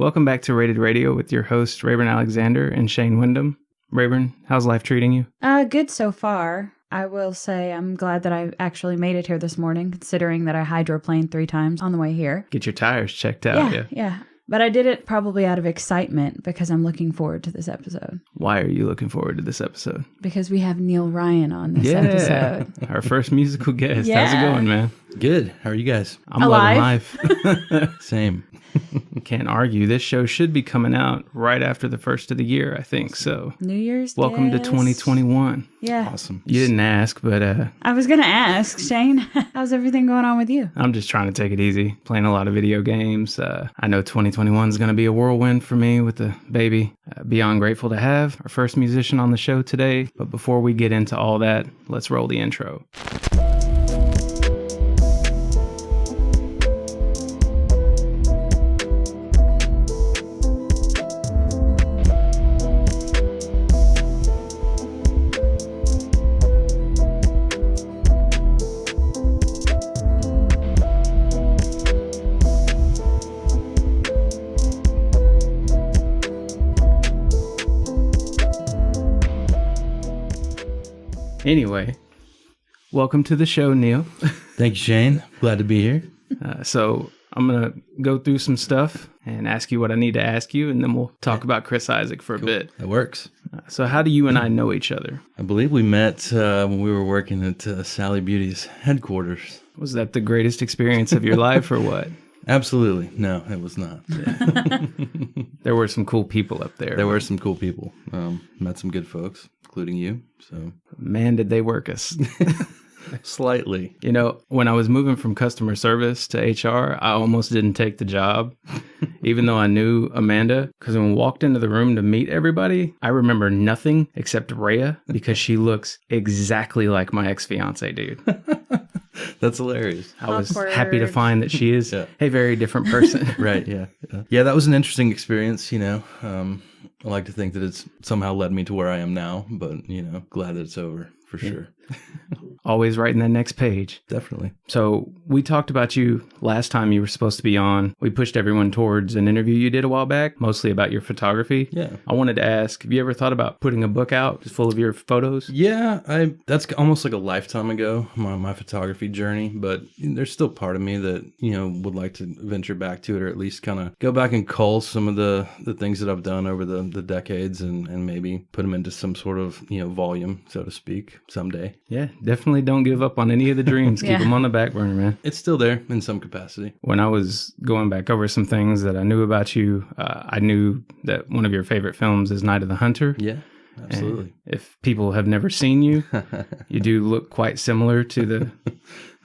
Welcome back to Rated Radio with your hosts, Rayburn Alexander and Shane Wyndham. Rayburn, how's life treating you? Good so far. I will say I'm glad that I actually made it here this morning, considering that I hydroplaned 3 times on the way here. Get your tires checked out. Yeah. But I did it probably out of excitement because I'm looking forward to this episode. Why are you looking forward to this episode? Because we have Neel Ryan on this episode. Our first musical guest. Yeah. How's it going, man? Good. How are you guys? I'm Alive. loving life. Same. Can't argue. This show should be coming out right after the first of the year, I think. So, New Year's welcome to guest. 2021. Yeah. Awesome. You didn't ask, but I was going to ask, Shane, how's everything going on with you? I'm just trying to take it easy. Playing a lot of video games. I know 2021 is going to be a whirlwind for me with the baby. Beyond grateful to have our first musician on the show today. But before we get into all that, let's roll the intro. Anyway, welcome to the show, Neel. Thank you, Shane. Glad to be here. So I'm going to go through some stuff and ask you what I need to ask you, and then we'll talk about Chris Isaak for a bit. That works. So how do you and I know each other? I believe we met when we were working at Sally Beauty's headquarters. Was that the greatest experience of your life or what? Absolutely. No, it was not. There were some cool people up there. There were some cool people. Met some good folks, including you. So, man, did they work us. Slightly. You know, when I was moving from customer service to HR, I almost didn't take the job, even though I knew Amanda. Because when we walked into the room to meet everybody, I remember nothing except Rhea, because she looks exactly like my ex-fiance, dude. That's hilarious. I was Awkward. happy to find that she is a very different person. Right, yeah. Yeah, that was an interesting experience, you know. I like to think that it's somehow led me to where I am now, but, you know, glad that it's over, for sure. Always writing that next page. Definitely. So we talked about you last time you were supposed to be on. We pushed everyone towards an interview you did a while back, mostly about your photography. Yeah. I wanted to ask, have you ever thought about putting a book out just full of your photos? Yeah, that's almost like a lifetime ago, my photography journey, but there's still part of me that, you know, would like to venture back to it, or at least kind of go back and cull some of the things that I've done over the decades and maybe put them into some sort of, you know, volume, so to speak, someday. Yeah, definitely don't give up on any of the dreams. Keep them on the back burner, man. It's still there in some capacity. When I was going back over some things that I knew about you, I knew that one of your favorite films is Night of the Hunter. Yeah, absolutely. And if people have never seen you, you do look quite similar to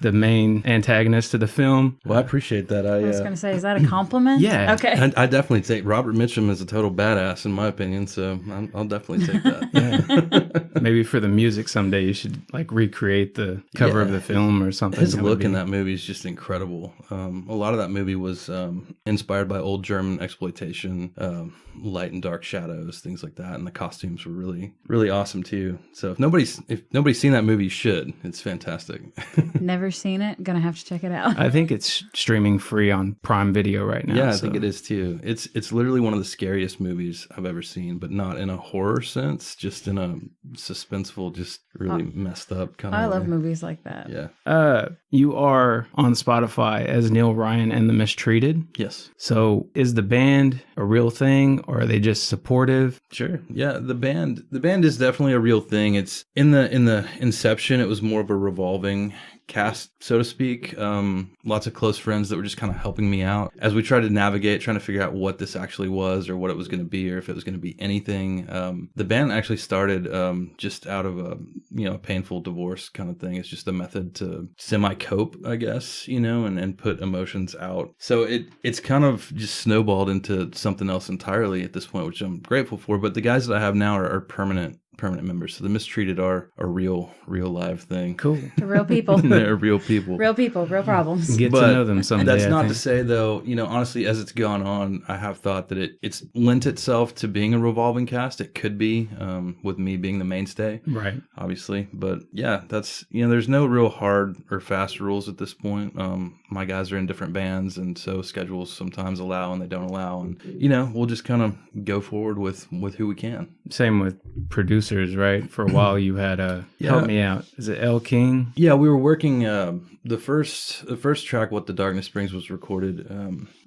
the main antagonist of the film. Well, I appreciate that. I was going to say, is that a compliment? Yeah. Okay. I definitely take Robert Mitchum as a total badass, in my opinion, so I'll definitely take that. Maybe for the music someday you should like recreate the cover of the film or something. His look in that movie is just incredible. A lot of that movie was inspired by old German exploitation, light and dark shadows, things like that, and the costumes were really, really awesome too. So if nobody's seen that movie, you should. It's fantastic. Never seen it. Gonna have to check it out. I think it's streaming free on Prime Video right now. Yeah, I think it is too. It's literally one of the scariest movies I've ever seen, but not in a horror sense, just in a suspenseful, just really messed up kind of I way. love movies like that. Yeah. You are on Spotify as Neel Ryan and the Mistreated. Yes. So is the band a real thing, or are they just supportive? Sure. Yeah, the band is definitely a real thing. It's in the inception, it was more of a revolving cast, so to speak. Lots of close friends that were just kind of helping me out as we tried to navigate, trying to figure out what this actually was, or what it was going to be, or if it was going to be anything. The band actually started just out of a painful divorce kind of thing. It's just a method to semi-cope, I guess, and put emotions out. So it's kind of just snowballed into something else entirely at this point, which I'm grateful for. But the guys that I have now are permanent permanent members. So the Mistreated are a real live thing. Cool. The real people. They're real people. Real people, real problems. Get But to know them someday. That's I not think. to say, though, honestly, as it's gone on, I have thought that it's lent itself to being a revolving cast. It could be, with me being the mainstay, Right. obviously. But yeah, that's, there's no real hard or fast rules at this point. My guys are in different bands, and so schedules sometimes allow and they don't allow. And, we'll just kind of go forward with who we can. Same with producers, right? For a while, you had help me out. Is it El King? Yeah, we were working the first track, What the Darkness Brings, was recorded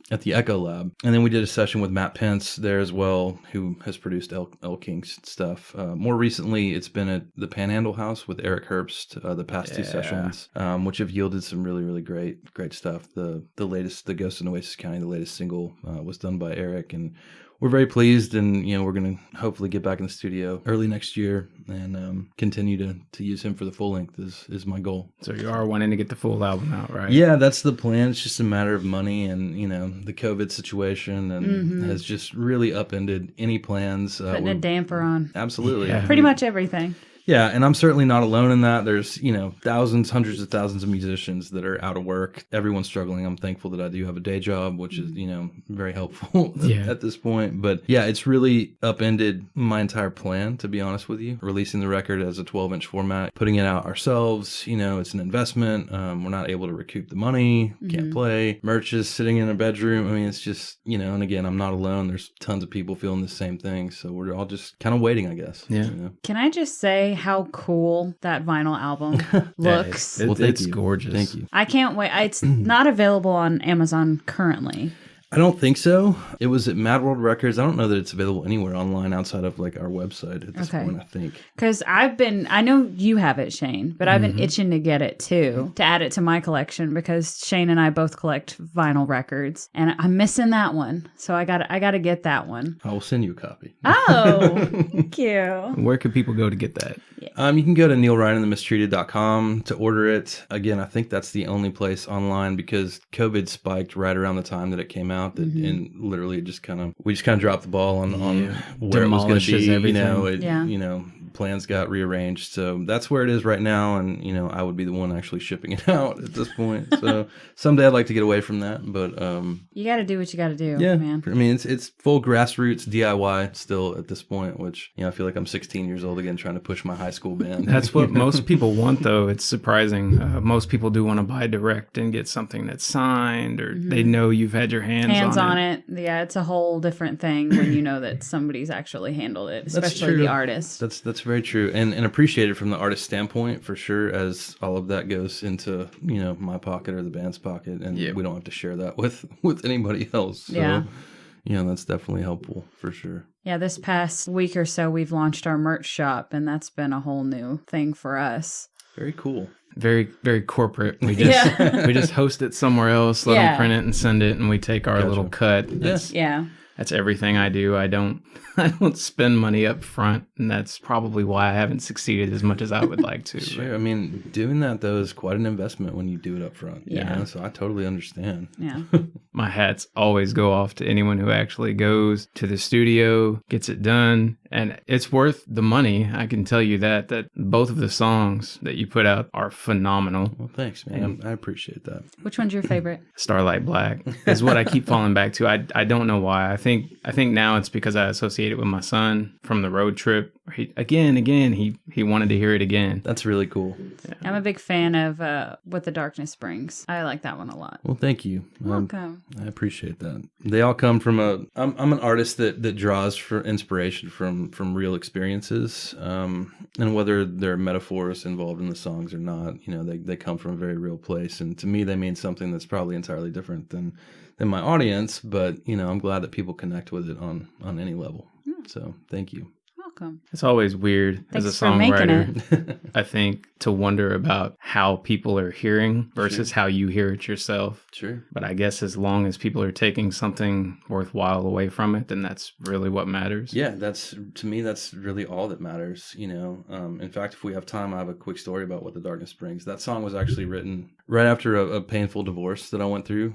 at the Echo Lab, and then we did a session with Matt Pence there as well, who has produced El King's stuff. More recently, it's been at the Panhandle House with Eric Herbst, the past two sessions, which have yielded some really great stuff. The latest, The Ghost in Oasis County, the latest single, was done by Eric, and we're very pleased, and we're going to hopefully get back in the studio early next year and continue to use him for the full length is my goal. So you are wanting to get the full album out, right? Yeah, that's the plan. It's just a matter of money, and the COVID situation and has just really upended any plans. Putting a damper on. Absolutely, Yeah. Pretty much everything. Yeah, and I'm certainly not alone in that. There's, thousands, hundreds of thousands of musicians that are out of work. Everyone's struggling. I'm thankful that I do have a day job, which is, very helpful at this point. But yeah, it's really upended my entire plan, to be honest with you. Releasing the record as a 12-inch format, putting it out ourselves, it's an investment. We're not able to recoup the money, can't play. Merch is sitting in a bedroom. I mean, it's just, and again, I'm not alone. There's tons of people feeling the same thing. So we're all just kind of waiting, I guess. Yeah. Can I just say how cool that vinyl album looks? Yeah, Well, thank it's you. gorgeous. Thank you. I can't wait. It's not available on Amazon currently. I don't think so. It was at Mad World Records. I don't know that it's available anywhere online outside of our website at this point, I think. Because I know you have it, Shane, but I've been itching to get it too, to add it to my collection, because Shane and I both collect vinyl records, and I'm missing that one. So I gotta get that one. I will send you a copy. Oh, thank you. Where could people go to get that? You can go to neelryanandthemistreated.com to order it. Again, I think that's the only place online, because COVID spiked right around the time that it came out. And literally we just kind of dropped the ball on where it was going to be. Everything. Plans got rearranged, so that's where it is right now. And I would be the one actually shipping it out at this point. So someday I'd like to get away from that, but you got to do what you got to do, yeah, man. I mean, it's full grassroots DIY still at this point, which I feel like I'm 16 years old again, trying to push my high school band. That's what most people want, though. It's surprising. Most people do want to buy direct and get something that's signed, or they know you've had your hands on it. Yeah, it's a whole different thing when you know that somebody's actually handled it, especially the artist. That's very true, and appreciated from the artist standpoint for sure, as all of that goes into my pocket or the band's pocket, and we don't have to share that with anybody else. So, that's definitely helpful for sure. Yeah, this past week or so, we've launched our merch shop, and that's been a whole new thing for us. Very cool. Very, very corporate. We just we just host it somewhere else, let them print it and send it, and we take our little cut. That's everything I do. I don't spend money up front, and that's probably why I haven't succeeded as much as I would like to. Sure. I mean, doing that though is quite an investment when you do it up front. So I totally understand. Yeah. My hats always go off to anyone who actually goes to the studio, gets it done, and it's worth the money. I can tell you that both of the songs that you put out are phenomenal. Well, thanks, man. I appreciate that. Which one's your favorite? Starlight Black is what I keep falling back to. I don't know why. I think now it's because I associate it with my son from the road trip. He wanted to hear it again. That's really cool. Yeah. I'm a big fan of What the Darkness Brings. I like that one a lot. Well, thank you. Welcome. I appreciate that. They all come from I'm an artist that draws for inspiration from real experiences, and whether there are metaphors involved in the songs or not, they come from a very real place, and to me they mean something that's probably entirely different than my audience, but I'm glad that people connect with it on any level. So thank you. Welcome. It's always weird as a songwriter, I think, to wonder about how people are hearing versus how you hear it yourself. Sure. But I guess as long as people are taking something worthwhile away from it, then that's really what matters. Yeah, to me, that's really all that matters. In fact, if we have time, I have a quick story about What the Darkness Brings. That song was actually written right after a painful divorce that I went through.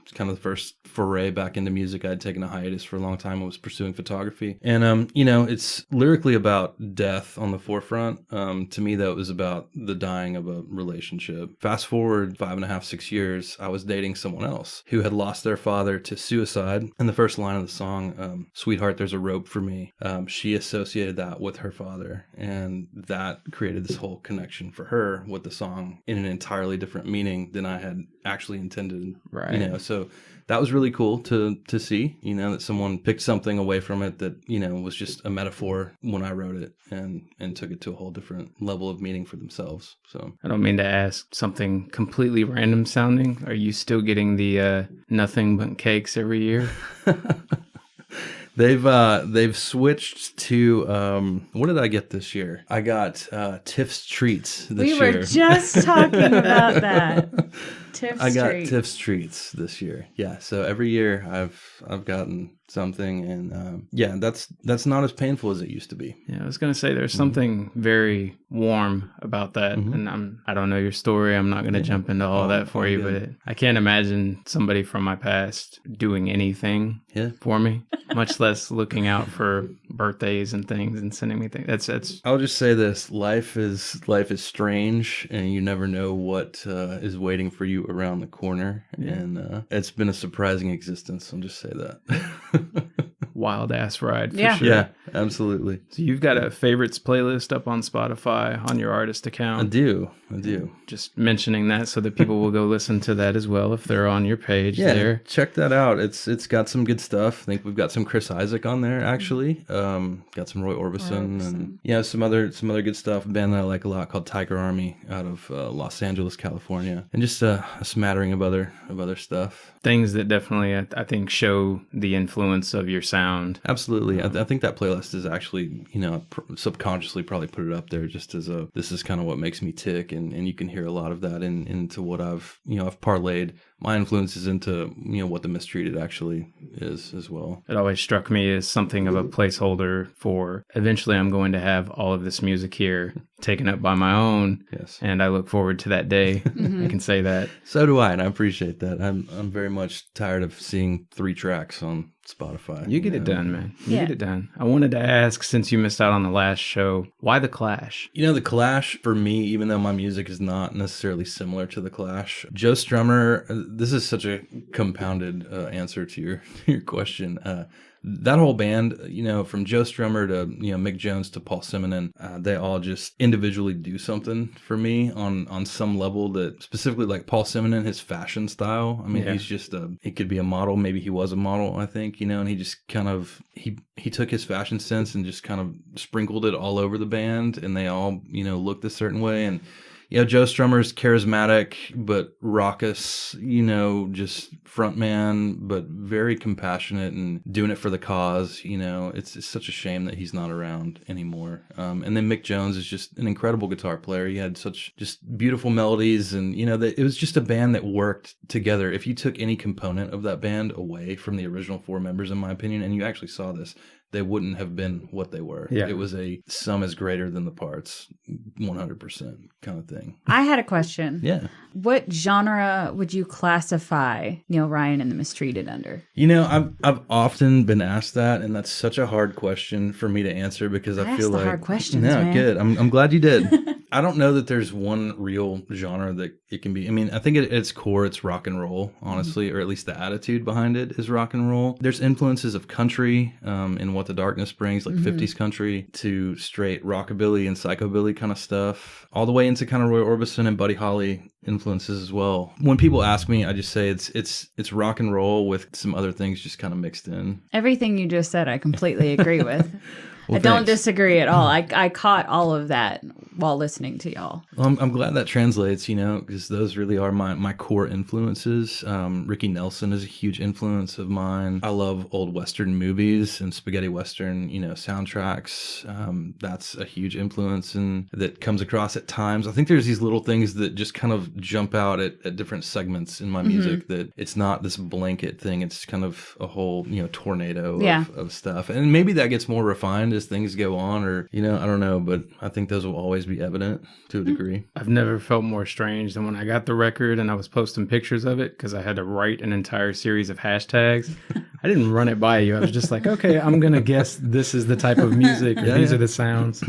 It's kind of the first foray back into music. I'd taken a hiatus for a long time. I was pursuing photography. And, it's lyrically about death on the forefront. To me, that was about the dying of a relationship. Fast forward 5.5, 6 years, I was dating someone else who had lost their father to suicide. And the first line of the song, Sweetheart, There's a Rope for Me, she associated that with her father. And that created this whole connection for her with the song in an entirely different meaning than I had actually intended. Right. So that was really cool to see, that someone picked something away from it that, was just a metaphor when I wrote it and took it to a whole different level of meaning for themselves. So I don't mean to ask something completely random sounding. Are you still getting the nothing but cakes every year? They've switched to what did I get this year? I got Tiff's Treats this year. We were just talking about that. I got Tiff's Treats this year. Yeah, so every year I've gotten something, and that's not as painful as it used to be. Yeah, I was gonna say there's something very warm about that, and I don't know your story. I'm not gonna jump into all that for you, but I can't imagine somebody from my past doing anything for me, much less looking out for birthdays and things and sending me things. That's. I'll just say this: life is strange, and you never know what is waiting for you around the corner. Yeah. And it's been a surprising existence. I'll just say that. Wild ass ride for sure. Yeah, absolutely. So you've got a favorites playlist up on Spotify on your artist account. I do. Just mentioning that so that people will go listen to that as well if they're on your page there. Check that out. It's got some good stuff. I think we've got some Chris Isaak on there actually. Got some Roy Orbison and some other good stuff. A band that I like a lot called Tiger Army out of Los Angeles, California, and just a smattering of other stuff. Things that definitely I think show the influence of your sound. Absolutely. I think that playlist is actually, subconsciously probably put it up there just as this is kind of what makes me tick. And you can hear a lot of that into what I've parlayed my influences into, what the Mistreated actually is as well. It always struck me as something of a placeholder for eventually I'm going to have all of this music here taken up by my own. Yes. And I look forward to that day. I can say that. So do I, and I appreciate that. I'm very much tired of seeing 3 tracks on Spotify. You get it done, man. You get it done. I wanted to ask, since you missed out on the last show, why The Clash? The Clash, for me, even though my music is not necessarily similar to The Clash, Joe Strummer, this is such a compounded answer to your question. That whole band, from Joe Strummer to, Mick Jones to Paul Simonon, they all just individually do something for me on some level that specifically like Paul Simonon, his fashion style. I mean, he's just he could be a model. Maybe he was a model, I think, and he just kind of, he took his fashion sense and just kind of sprinkled it all over the band, and they all, looked a certain way. And Joe Strummer's charismatic, but raucous, just frontman, but very compassionate and doing it for the cause. It's such a shame that he's not around anymore. And then Mick Jones is just an incredible guitar player. He had such just beautiful melodies, and, it was just a band that worked together. If you took any component of that band away from the original 4 members, in my opinion, and you actually saw this, they wouldn't have been what they were. Yeah. It was a sum is greater than the parts, 100% kind of thing. I had a question. Yeah. What genre would you classify Neel Ryan and the Mistreated under? I've often been asked that, and that's such a hard question for me to answer because I feel like hard questions. No, man. Good. I'm glad you did. I don't know that there's one real genre that it can be. I mean, I think at its core, it's rock and roll, honestly, or at least the attitude behind it is rock and roll. There's influences of country in What the Darkness Brings, like 50s country, to straight rockabilly and psychobilly kind of stuff, all the way into kind of Roy Orbison and Buddy Holly influences as well. When people ask me, I just say it's rock and roll with some other things just kind of mixed in. Everything you just said, I completely agree with. Well, I don't disagree at all. I caught all of that while listening to y'all. Well, I'm glad that translates, because those really are my core influences. Ricky Nelson is a huge influence of mine. I love old Western movies and spaghetti Western, soundtracks. That's a huge influence and that comes across at times. I think there's these little things that just kind of of jump out at different segments in my music, that it's not this blanket thing. It's kind of a whole, tornado of stuff. And maybe that gets more refined as things go on, or, I don't know, but I think those will always be evident to a degree. I've never felt more strange than when I got the record and I was posting pictures of it because I had to write an entire series of hashtags. I didn't run it by you. I was just like, okay, I'm going to guess this is the type of music, or these are the sounds.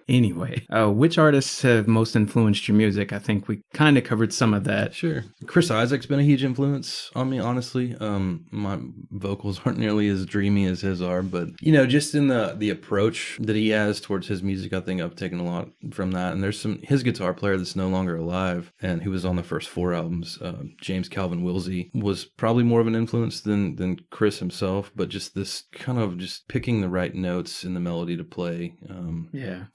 Anyway, which artists have most influenced your music? I think we kind of covered some of that. Sure. Chris Isaak's been a huge influence on me, honestly. My vocals aren't nearly as dreamy as his are, but, just in the approach that he has towards his music, I think I've taken a lot from that. And there's his guitar player that's no longer alive, and who was on the first 4 albums, James Calvin Wilsey, was probably more of an influence than Chris himself, but just this kind of just picking the right notes in the melody to play.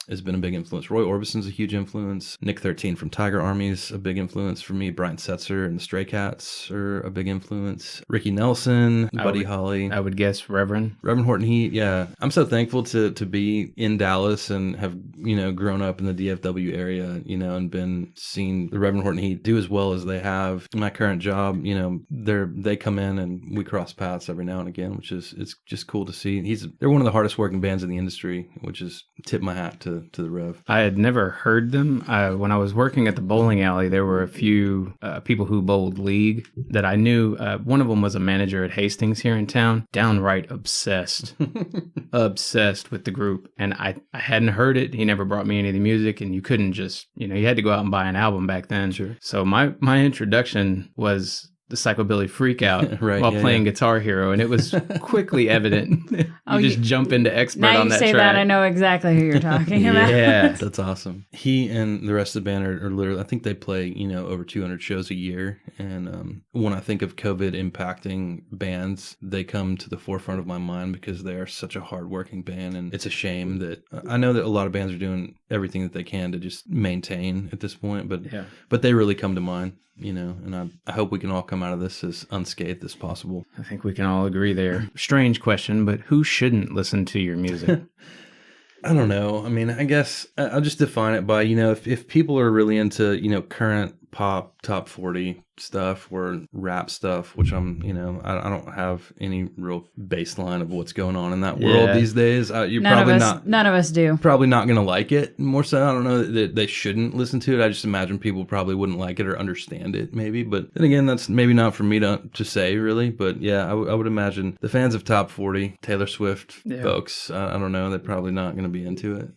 Has been a big influence. Roy Orbison's a huge influence. Nick 13 from Tiger Army's a big influence for me. Brian Setzer and the Stray Cats are a big influence. Ricky Nelson, Buddy Holly. I would guess Reverend Horton Heat, yeah. I'm so thankful to be in Dallas and have, grown up in the DFW area, and been seeing the Reverend Horton Heat do as well as they have. In my current job, they come in and we cross paths every now and again, which it's just cool to see. They're one of the hardest working bands in the industry, which is tip my hat to the Rev. I had never heard them. When I was working at the bowling alley, there were a few people who bowled league that I knew. One of them was a manager at Hastings here in town, downright obsessed with the group. And I hadn't heard it. He never brought me any of the music, and you couldn't just, you had to go out and buy an album back then. Sure. So my introduction was the Psychobilly Freakout while playing Guitar Hero, and it was quickly evident. You just jump into expert now on that you say track. that, I know exactly who you're talking about. Yeah, that's awesome. He and the rest of the band are literally, I think they play, over 200 shows a year. And when I think of COVID impacting bands, they come to the forefront of my mind because they are such a hardworking band. And it's a shame that I know that a lot of bands are doing everything that they can to just maintain at this point, but they really come to mind. And I hope we can all come out of this as unscathed as possible. I think we can all agree there. Strange question, but who shouldn't listen to your music? I don't know. I mean, I guess I'll just define it by, if people are really into, current pop, top 40 stuff or rap stuff, which I don't have any real baseline of what's going on in that world these days. None of us do. Probably not going to like it. More so, I don't know that they shouldn't listen to it. I just imagine people probably wouldn't like it or understand it, maybe. But then again, that's maybe not for me to say, really. But yeah, I would imagine the fans of top 40, Taylor Swift folks, I don't know, they're probably not going to be into it.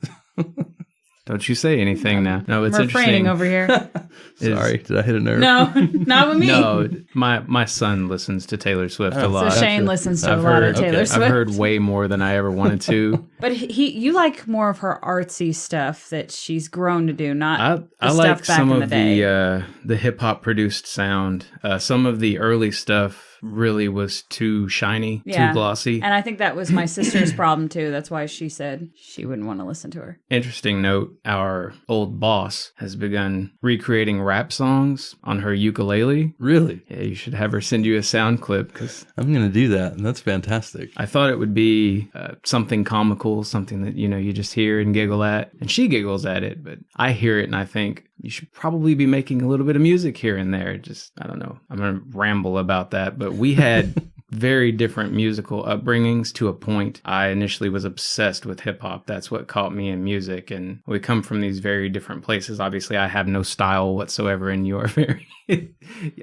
Don't you say anything now. No, it's refraining interesting. over here. Sorry, did I hit a nerve? No, not with me. No, my son listens to Taylor Swift a lot. So Shane listens to a lot of Taylor Swift. I've heard way more than I ever wanted to. But you like more of her artsy stuff that she's grown to do, not I like some of the hip hop produced sound. Some of the early stuff really was too shiny, too glossy. And I think that was my sister's problem too. That's why she said she wouldn't want to listen to her. Interesting note, our old boss has begun recreating rap songs on her ukulele. Really? Yeah, you should have her send you a sound clip because I'm going to do that. That's fantastic. I thought it would be something comical, something that, you just hear and giggle at. And she giggles at it, but I hear it and I think, you should probably be making a little bit of music here and there. Just, I don't know. I'm going to ramble about that. But we had very different musical upbringings to a point. I initially was obsessed with hip hop. That's what caught me in music. And we come from these very different places. Obviously, I have no style whatsoever, and you are very...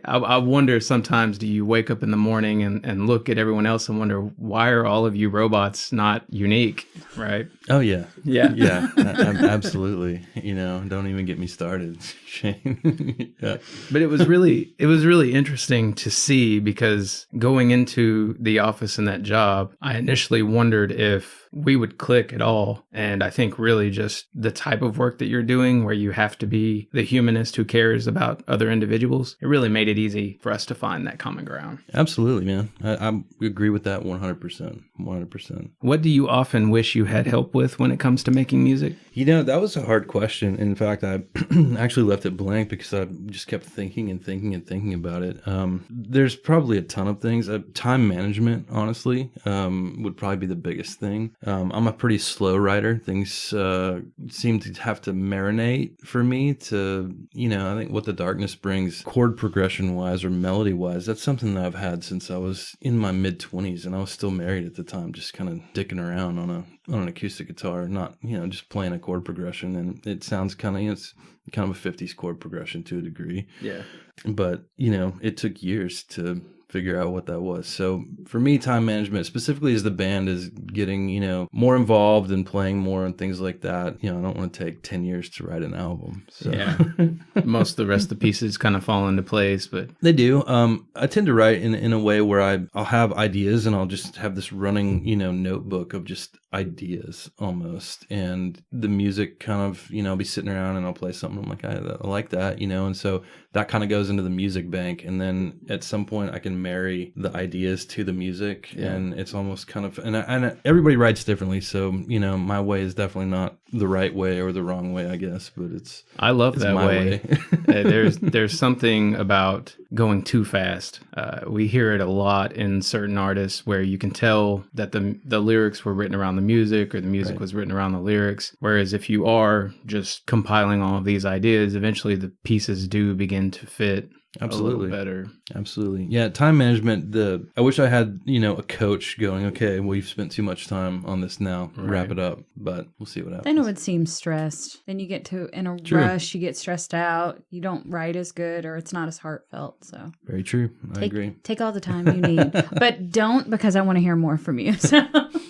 I wonder sometimes, do you wake up in the morning and look at everyone else and wonder, why are all of you robots not unique, right? Oh, yeah. Yeah. Yeah, absolutely. Don't even get me started, Shane. Yeah. But it was really interesting to see, because going into the office in that job, I initially wondered if we would click at all. And I think really just the type of work that you're doing, where you have to be the humanist who cares about other individuals, it really made it easy for us to find that common ground. Absolutely, man. I agree with that 100%. 100%. What do you often wish you had help with when it comes to making music? That was a hard question. In fact, I actually left it blank because I just kept thinking about it. There's probably a ton of things. time management, honestly, would probably be the biggest thing. I'm a pretty slow writer. Things seem to have to marinate for me to, I think What the Darkness Brings, chord progression wise or melody wise, that's something that I've had since I was in my mid-20s, and I was still married at the time, just kind of dicking around on an acoustic guitar, not, just playing a chord progression. And it sounds kind of, it's kind of a 50s chord progression to a degree. Yeah. But, it took years to figure out what that was. So for me, time management, specifically as the band is getting, more involved and playing more and things like that, I don't want to take 10 years to write an album. So. Yeah. Most of the rest of the pieces kind of fall into place, but they do. I tend to write in a way where I'll have ideas and I'll just have this running, notebook of just ideas almost. And the music kind of, I'll be sitting around and I'll play something. I'm like, I like that, and so that kind of goes into the music bank. And then at some point I can marry the ideas to the music. Yeah. And it's almost kind of, and everybody writes differently. So, my way is definitely not the right way or the wrong way, I guess, but I love that way. There's something about going too fast. We hear it a lot in certain artists where you can tell that the lyrics were written around the music or the music was written around the lyrics. Whereas if you are just compiling all of these ideas, eventually the pieces do begin to fit absolutely a little better. Absolutely. Yeah, time management, I wish I had, a coach going, okay, well, you've spent too much time on this now, wrap it up, but we'll see what happens. Then it would seem stressed. Then you get in a rush, you get stressed out, you don't write as good, or it's not as heartfelt. So very true. I agree. Take all the time you need, but don't, because I want to hear more from you. So.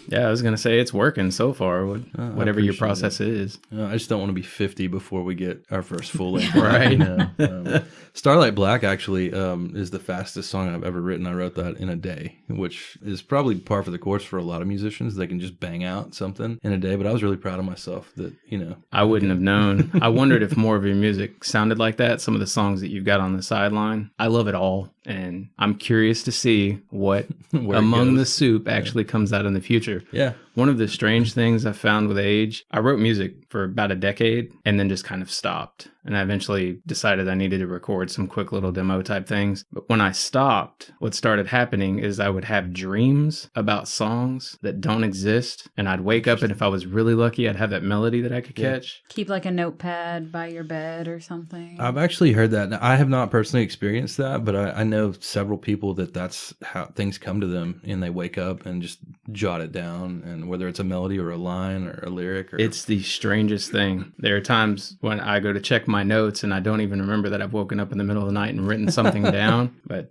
Yeah, I was going to say it's working so far, whatever your process is. I just don't want to be 50 before we get our first full length. Right. Starlight Black actually is the fastest song I've ever written. I wrote that in a day, which is probably par for the course for a lot of musicians. They can just bang out something in a day, but I was really proud of myself that, I wouldn't have known. I wondered if more of your music sounded like that, some of the songs that you've got on the sideline. I love it all, and I'm curious to see what Among the Soup actually comes out in the future. Yeah. One of the strange things I found with age, I wrote music for about a decade and then just kind of stopped. And I eventually decided I needed to record some quick little demo type things. But when I stopped, what started happening is I would have dreams about songs that don't exist. And I'd wake up, and if I was really lucky, I'd have that melody that I could catch. Keep like a notepad by your bed or something. I've actually heard that. Now, I have not personally experienced that, but I know several people that's how things come to them, and they wake up and just jot it down, and whether it's a melody or a line or a lyric. It's the strangest thing. There are times when I go to check my notes and I don't even remember that I've woken up in the middle of the night and written something down. But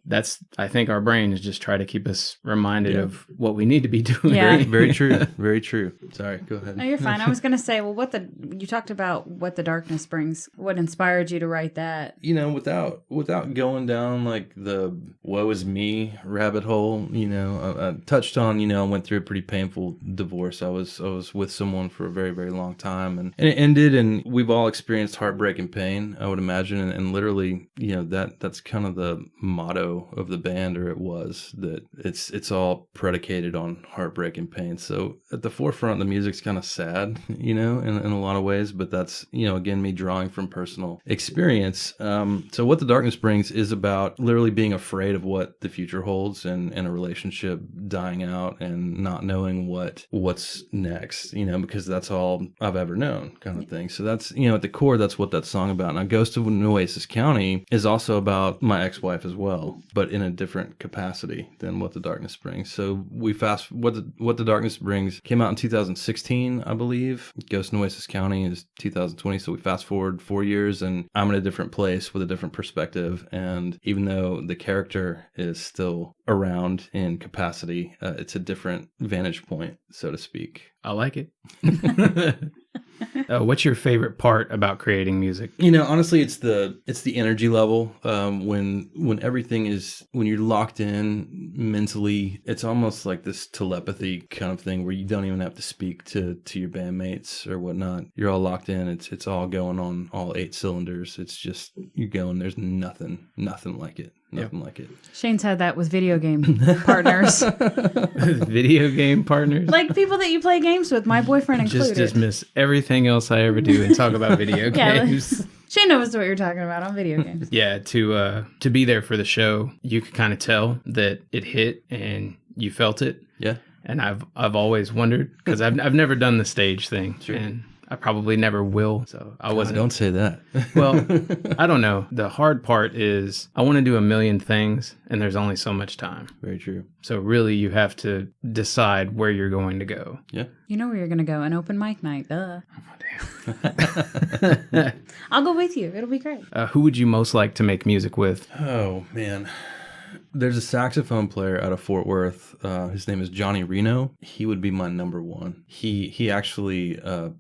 I think our brain is just trying to keep us reminded of what we need to be doing. Yeah. Very, very true. Very true. Sorry, go ahead. No, you're fine. I was going to say, well, you talked about What the Darkness Brings. What inspired you to write that? Without going down like the woe is me rabbit hole, I touched on, I went through a pretty painful divorce. I was with someone for a very, very long time, and it ended, and we've all experienced heartbreak and pain, I would imagine, and literally, that's kind of the motto of the band, or it was, that it's all predicated on heartbreak and pain. So at the forefront, the music's kind of sad, in a lot of ways, but that's, again, me drawing from personal experience. So What the Darkness Brings is about literally being afraid of what the future holds, and a relationship dying out and not knowing what's next, because that's all I've ever known, kind of thing. So that's, at the core, that's what that song about. Now, Ghost of Nueces County is also about my ex-wife as well, but in a different capacity than What the Darkness Brings. So What the Darkness Brings came out in 2016, I believe. Ghost of Nueces County is 2020. So we fast forward 4 years, and I'm in a different place with a different perspective. And even though the character is still around in capacity, it's a different vantage point, so to speak. I like it. What's your favorite part about creating music? Honestly, it's the energy level. When everything is, when you're locked in mentally, it's almost like this telepathy kind of thing where you don't even have to speak to your bandmates or whatnot. You're all locked in. It's all going on all 8 cylinders. It's just, you're going, there's nothing like it. Nothing like it. Shane's had that with video game partners. Video game partners? Like people that you play games with, my boyfriend included. Just dismiss everything else I ever do and talk about video games. Shane knows what you're talking about on video games. Yeah, to be there for the show, you could kind of tell that it hit and you felt it. Yeah. And I've always wondered, because I've never done the stage thing, and I probably never will. So I wasn't. Don't say that. Well, I don't know. The hard part is I want to do a million things, and there's only so much time. Very true. So really, you have to decide where you're going to go. Yeah. You know where you're going to go, an open mic night. Duh. I'll go with you. It'll be great. Who would you most like to make music with? Oh, man. There's a saxophone player out of Fort Worth. His name is Johnny Reno. He would be my number one. He actually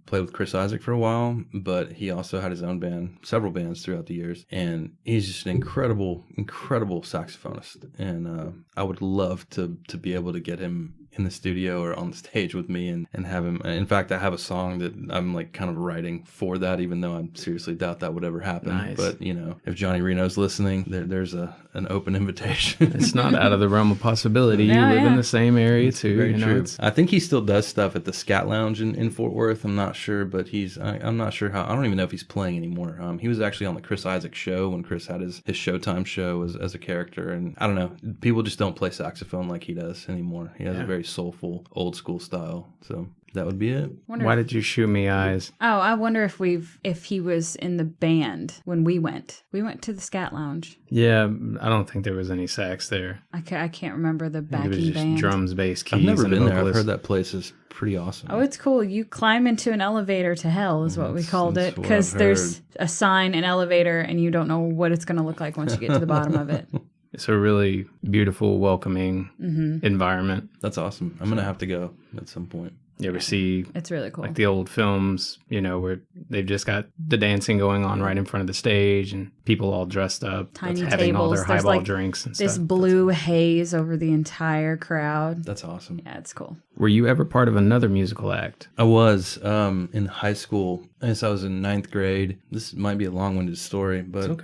played with Chris Isaak for a while, but he also had his own band, several bands throughout the years. And he's just an incredible, incredible saxophonist. And I would love to be able to get him in the studio or on the stage with me and have him. In fact, I have a song that I'm like kind of writing for that, even though I seriously doubt that would ever happen. Nice. But, you know, if Johnny Reno's listening, there's an open invitation. It's not out of the realm of possibility. You live in the same area too. Very you know, true. I think he still does stuff at the Scat Lounge in Fort Worth. I'm not sure, but I'm not sure how. I don't even know if he's playing anymore. He was actually on the Chris Isaak show when Chris had his Showtime show as a character. And I don't know, people just don't play saxophone like he does anymore. He has a very soulful, old school style. So that would be it. Why did you shoot me eyes? Oh, I wonder if he was in the band when we went. We went to the Scat Lounge. Yeah, I don't think there was any sax there. I can't remember the It was backing just band. drums, bass, keys, I've never and been there. I've vocalist. heard that place is pretty awesome. Oh, it's cool. You climb into an elevator to hell is what we called it, that's what because I've there's heard. a sign, an elevator, and you don't know what it's going to look like once you get to the bottom of it. It's a really beautiful, welcoming environment. That's awesome. I'm going to have to go at some point. You ever see It's really cool. like the old films, you know, where they've just got the dancing going on right in front of the stage and people all dressed up, Tiny having all their tables. There's, highball like, drinks and this stuff. blue haze over the entire crowd. That's awesome. Yeah, it's cool. Were you ever part of another musical act? I was in high school. I guess I was in 9th grade. This might be a long-winded story, but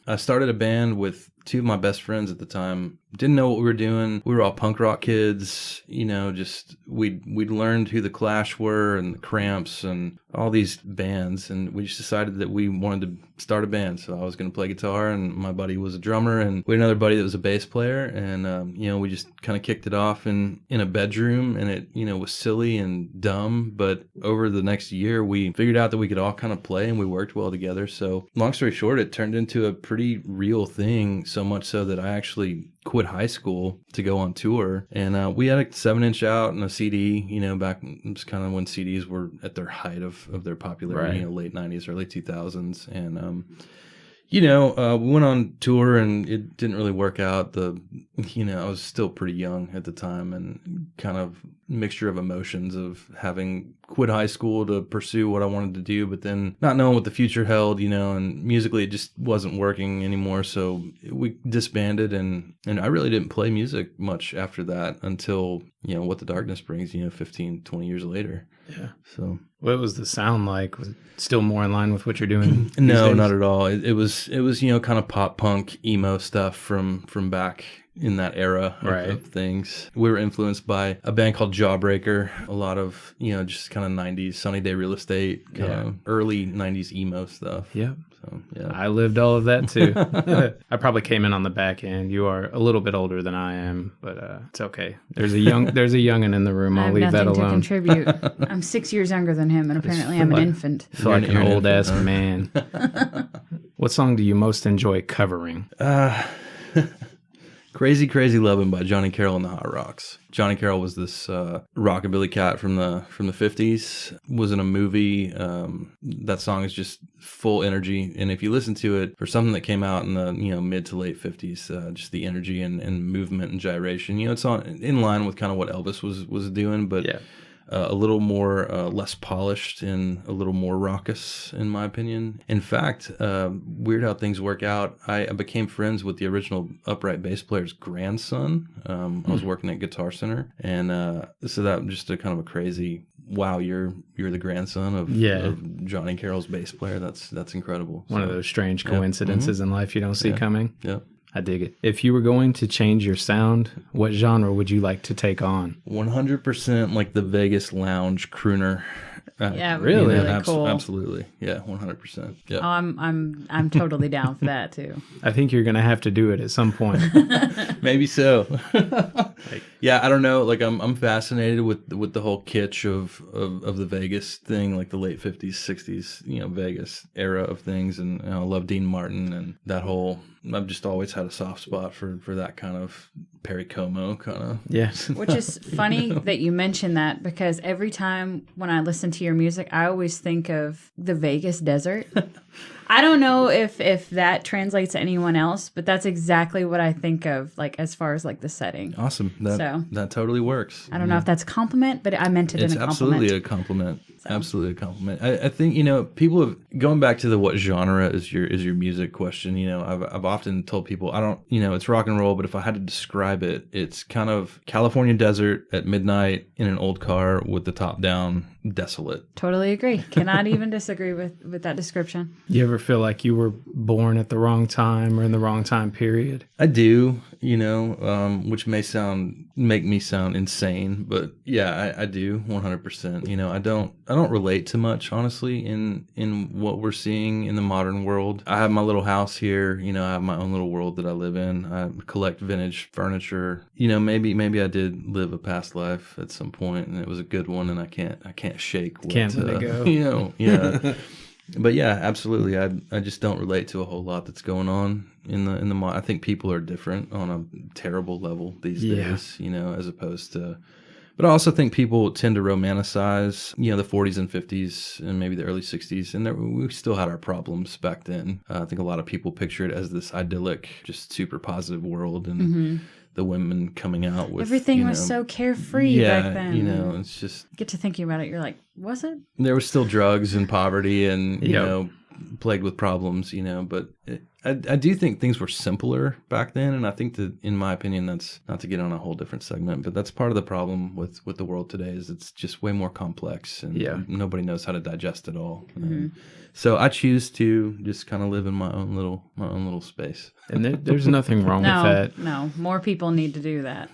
I started a band with two of my best friends at the time. Didn't know what we were doing. We were all punk rock kids, you know, just we'd learned who the Clash were and the Cramps and all these bands, and we just decided that we wanted to start a band. So I was going to play guitar, and my buddy was a drummer, and we had another buddy that was a bass player, and you know, we just kind of kicked it off in a bedroom, and it, you know, was silly and dumb, but over the next year we figured out that we could all kind of play and we worked well together. So long story short, it turned into a pretty real thing, so much so that I actually quit high school to go on tour, and we had a 7-inch out and a CD, you know, back, it was kind of when CDs were at their height of their popularity, you know, late 90s, early 2000s, and you know, we went on tour and it didn't really work out. You know, I was still pretty young at the time, and kind of mixture of emotions of having quit high school to pursue what I wanted to do, but then not knowing what the future held, you know, and musically it just wasn't working anymore. So we disbanded, and I really didn't play music much after that until, you know, What the Darkness Brings, you know, 15, 20 years later. Yeah. So what was the sound like? Was it still more in line with what you're doing? no, these days? not at all. It was, you know, kind of pop punk emo stuff from back in that era of things. We were influenced by a band called Jawbreaker, a lot of, you know, just kind of 90s Sunny Day Real Estate, kind of early 90s emo stuff. Yep. So, yeah. I lived all of that too. I probably came in on the back end. You are a little bit older than I am, but it's okay. There's a youngin' in the room. I I'll have leave that nothing to alone. contribute. I'm 6 years younger than him, and apparently I'm an infant. I feel like You're an an old ass infant, man. What song do you most enjoy covering? Crazy Crazy Lovin' by Johnny Carroll and the Hot Rocks. Johnny Carroll was this rockabilly cat from the 50s, was in a movie. That song is just full energy, and if you listen to it for something that came out in the, you know, mid to late 50s, just the energy and movement and gyration, you know, it's in line with kind of what Elvis was doing, but a little more less polished and a little more raucous, in my opinion. In fact, weird how things work out. I became friends with the original upright bass player's grandson. I was working at Guitar Center, and so that just a kind of a crazy, wow, you're the grandson of Johnny Carroll's bass player. That's incredible. One of those strange coincidences in life you don't see coming. Yeah. I dig it. If you were going to change your sound, what genre would you like to take on? 100% like the Vegas lounge crooner Yeah, really? cool. Absolutely. Yeah, 100%. Yeah. Oh, I'm totally down for that too. I think you're going to have to do it at some point. Maybe so. Yeah, I don't know. Like I'm fascinated with the whole kitsch of the Vegas thing, like the late 50s, 60s, Vegas era of things, and I love Dean Martin and that whole. I've just always had a soft spot for that kind of Perry Como kind of. Yeah. Which is funny that you mention that, because every time when I listen to your music, I always think of the Vegas desert. I don't know if that translates to anyone else, but that's exactly what I think of, like as far as like the setting. Awesome. That totally works. I don't know if that's a compliment, but I meant it in a compliment. It's absolutely a compliment. So. Absolutely a compliment. I think people have going back to the what genre is your music question. I've often told people I don't. It's rock and roll, but if I had to describe it, it's kind of California desert at midnight in an old car with the top down, desolate. Totally agree. Cannot even disagree with that description. You ever feel like you were born at the wrong time or in the wrong time period? I do, which may make me sound insane, but yeah, I do 100%. I don't relate to much, honestly, in what we're seeing in the modern world. I have my little house here, I have my own little world that I live in. I collect vintage furniture. Maybe I did live a past life at some point, and it was a good one, and I can't shake what, can't let it go. Yeah. But yeah, absolutely. I just don't relate to a whole lot that's going on in the I think people are different on a terrible level these days, as opposed to. But I also think people tend to romanticize, the 40s and 50s and maybe the early 60s, and we still had our problems back then. I think a lot of people picture it as this idyllic, just super positive world, and the women coming out with everything was so carefree back then. It's just get to thinking about it. You're like, was it? There was still drugs and poverty and plagued with problems. But I do think things were simpler back then, and I think that, in my opinion, that's not to get on a whole different segment, but that's part of the problem with the world today is it's just way more complex, and nobody knows how to digest it all. So I choose to just kind of live in my own little space. And there's nothing wrong with that. No, more people need to do that.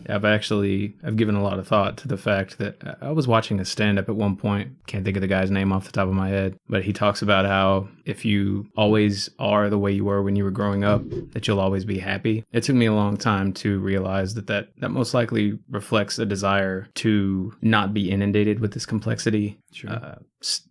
I've given a lot of thought to the fact that I was watching a stand-up at one point. Can't think of the guy's name off the top of my head, but he talks about how if you always are the way you were when you were growing up, that you'll always be happy. It took me a long time to realize that most likely reflects a desire to not be inundated with this complexity. Sure.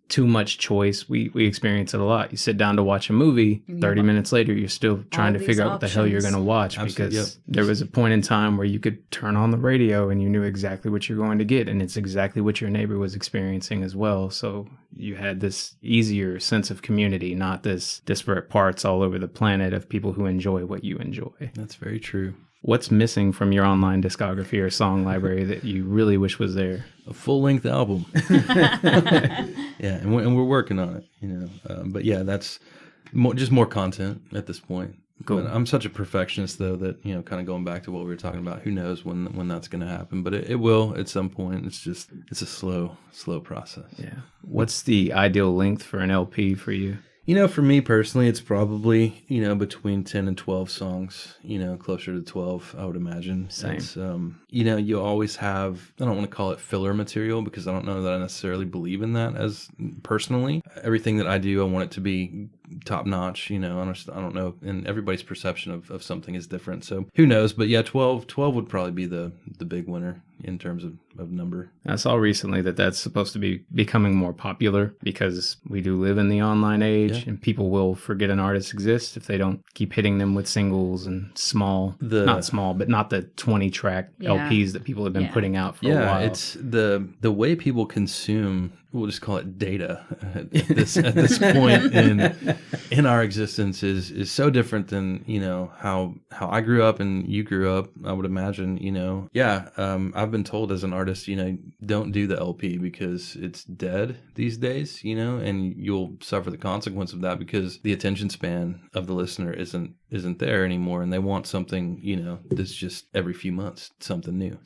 Too much choice. We experience it a lot. You sit down to watch a movie, 30 minutes later, you're still trying to figure out what the hell you're going to watch. Absolutely, because there was a point in time where you could turn on the radio and you knew exactly what you're going to get, and it's exactly what your neighbor was experiencing as well. So you had this easier sense of community, not this disparate parts all over the planet of people who enjoy what you enjoy. That's very true. What's missing from your online discography or song library that you really wish was there? A full-length album. Yeah, and we're working on it, but yeah, that's just more content at this point. Cool. But I'm such a perfectionist, though, that, kind of going back to what we were talking about, who knows when that's going to happen, but it will at some point. It's a slow process. Yeah. What's the ideal length for an LP for you? For me personally, it's probably, between 10 and 12 songs, closer to 12, I would imagine. Same. It's, you always have, I don't want to call it filler material because I don't know that I necessarily believe in that as personally. Everything that I do, I want it to be top notch, I don't know. And everybody's perception of something is different. So who knows? But yeah, 12 would probably be the big winner in terms of number. I saw recently that's supposed to be becoming more popular because we do live in the online age, and people will forget an artist exists if they don't keep hitting them with singles and not small, but not the 20 track LPs that people have been putting out for a while. It's the way people consume, we'll just call it data at this point in our existence is so different than how I grew up and you grew up. I would imagine I've been told as an artist don't do the LP because it's dead these days, and you'll suffer the consequence of that because the attention span of the listener isn't there anymore, and they want something that's just every few months something new.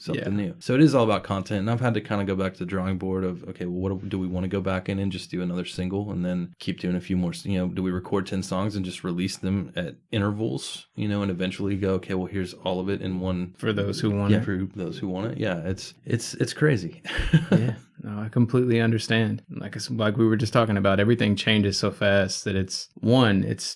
So it is all about content, and I've had to kind of go back to the drawing board of, okay, well, what do we want to go back in and just do another single and then keep doing a few more, do we record 10 songs and just release them at intervals, and eventually go, okay, well, here's all of it in one for those who want it. For those who want it. Yeah, it's crazy. Yeah. No, I completely understand. Like we were just talking about, everything changes so fast that it's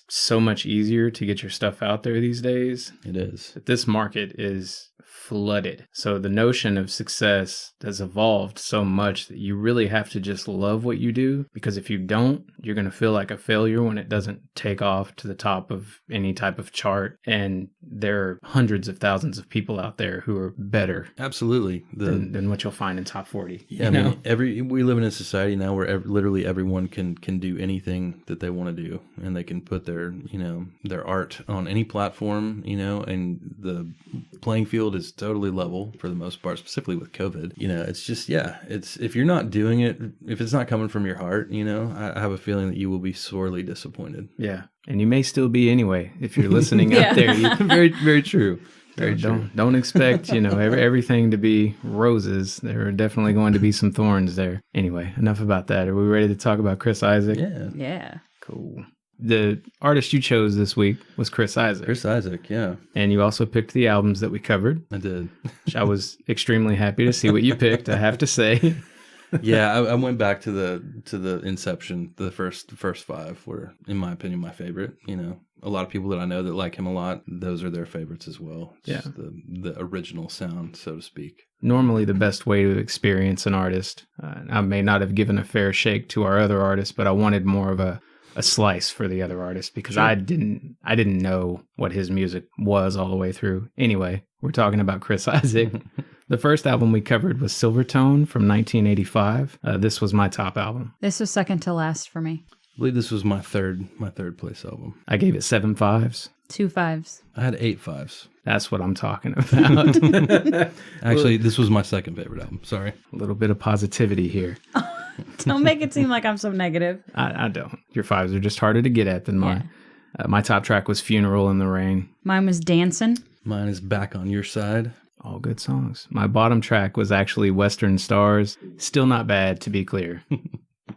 so much easier to get your stuff out there these days. It is. But this market is flooded. So the notion of success has evolved so much that you really have to just love what you do, because if you don't, you're going to feel like a failure when it doesn't take off to the top of any type of chart. And there are hundreds of thousands of people out there who are better Absolutely. than what you'll find in top 40. Yeah, I mean, we live in a society now where literally everyone can do anything that they want to do, and they can put their art on any platform, and the playing field is totally level for the most part, specifically with COVID. It's just, it's, if you're not doing it, if it's not coming from your heart, I have a feeling that you will be sorely disappointed. Yeah. And you may still be anyway, if you're listening out there. Very, very true. Don't expect, everything to be roses. There are definitely going to be some thorns there. Anyway, enough about that. Are we ready to talk about Chris Isaak? Yeah. Cool. The artist you chose this week was Chris Isaak. Chris Isaak, yeah. And you also picked the albums that we covered. I did. Which I was extremely happy to see what you picked, I have to say. Yeah, I went back to the inception. The first five were, in my opinion, my favorite. A lot of people that I know that like him a lot, those are their favorites as well. Just the original sound, so to speak. Normally the best way to experience an artist. I may not have given a fair shake to our other artists, but I wanted more of a slice for the other artist, because sure. I didn't know what his music was all the way through. Anyway, we're talking about Chris Isaak. The first album we covered was Silvertone from 1985. This was my top album. This was second to last for me. I believe this was my third place album. I gave it 7 5s. 2 5s. I had 8 5s. That's what I'm talking about. Actually, this was my second favorite album. Sorry. A little bit of positivity here. Don't make it seem like I'm so negative. I don't. Your 5s are just harder to get at than mine. Yeah. My top track was Funeral in the Rain. Mine was Dancin'. Mine is Back on Your Side. All good songs. My bottom track was actually Western Stars. Still not bad, to be clear.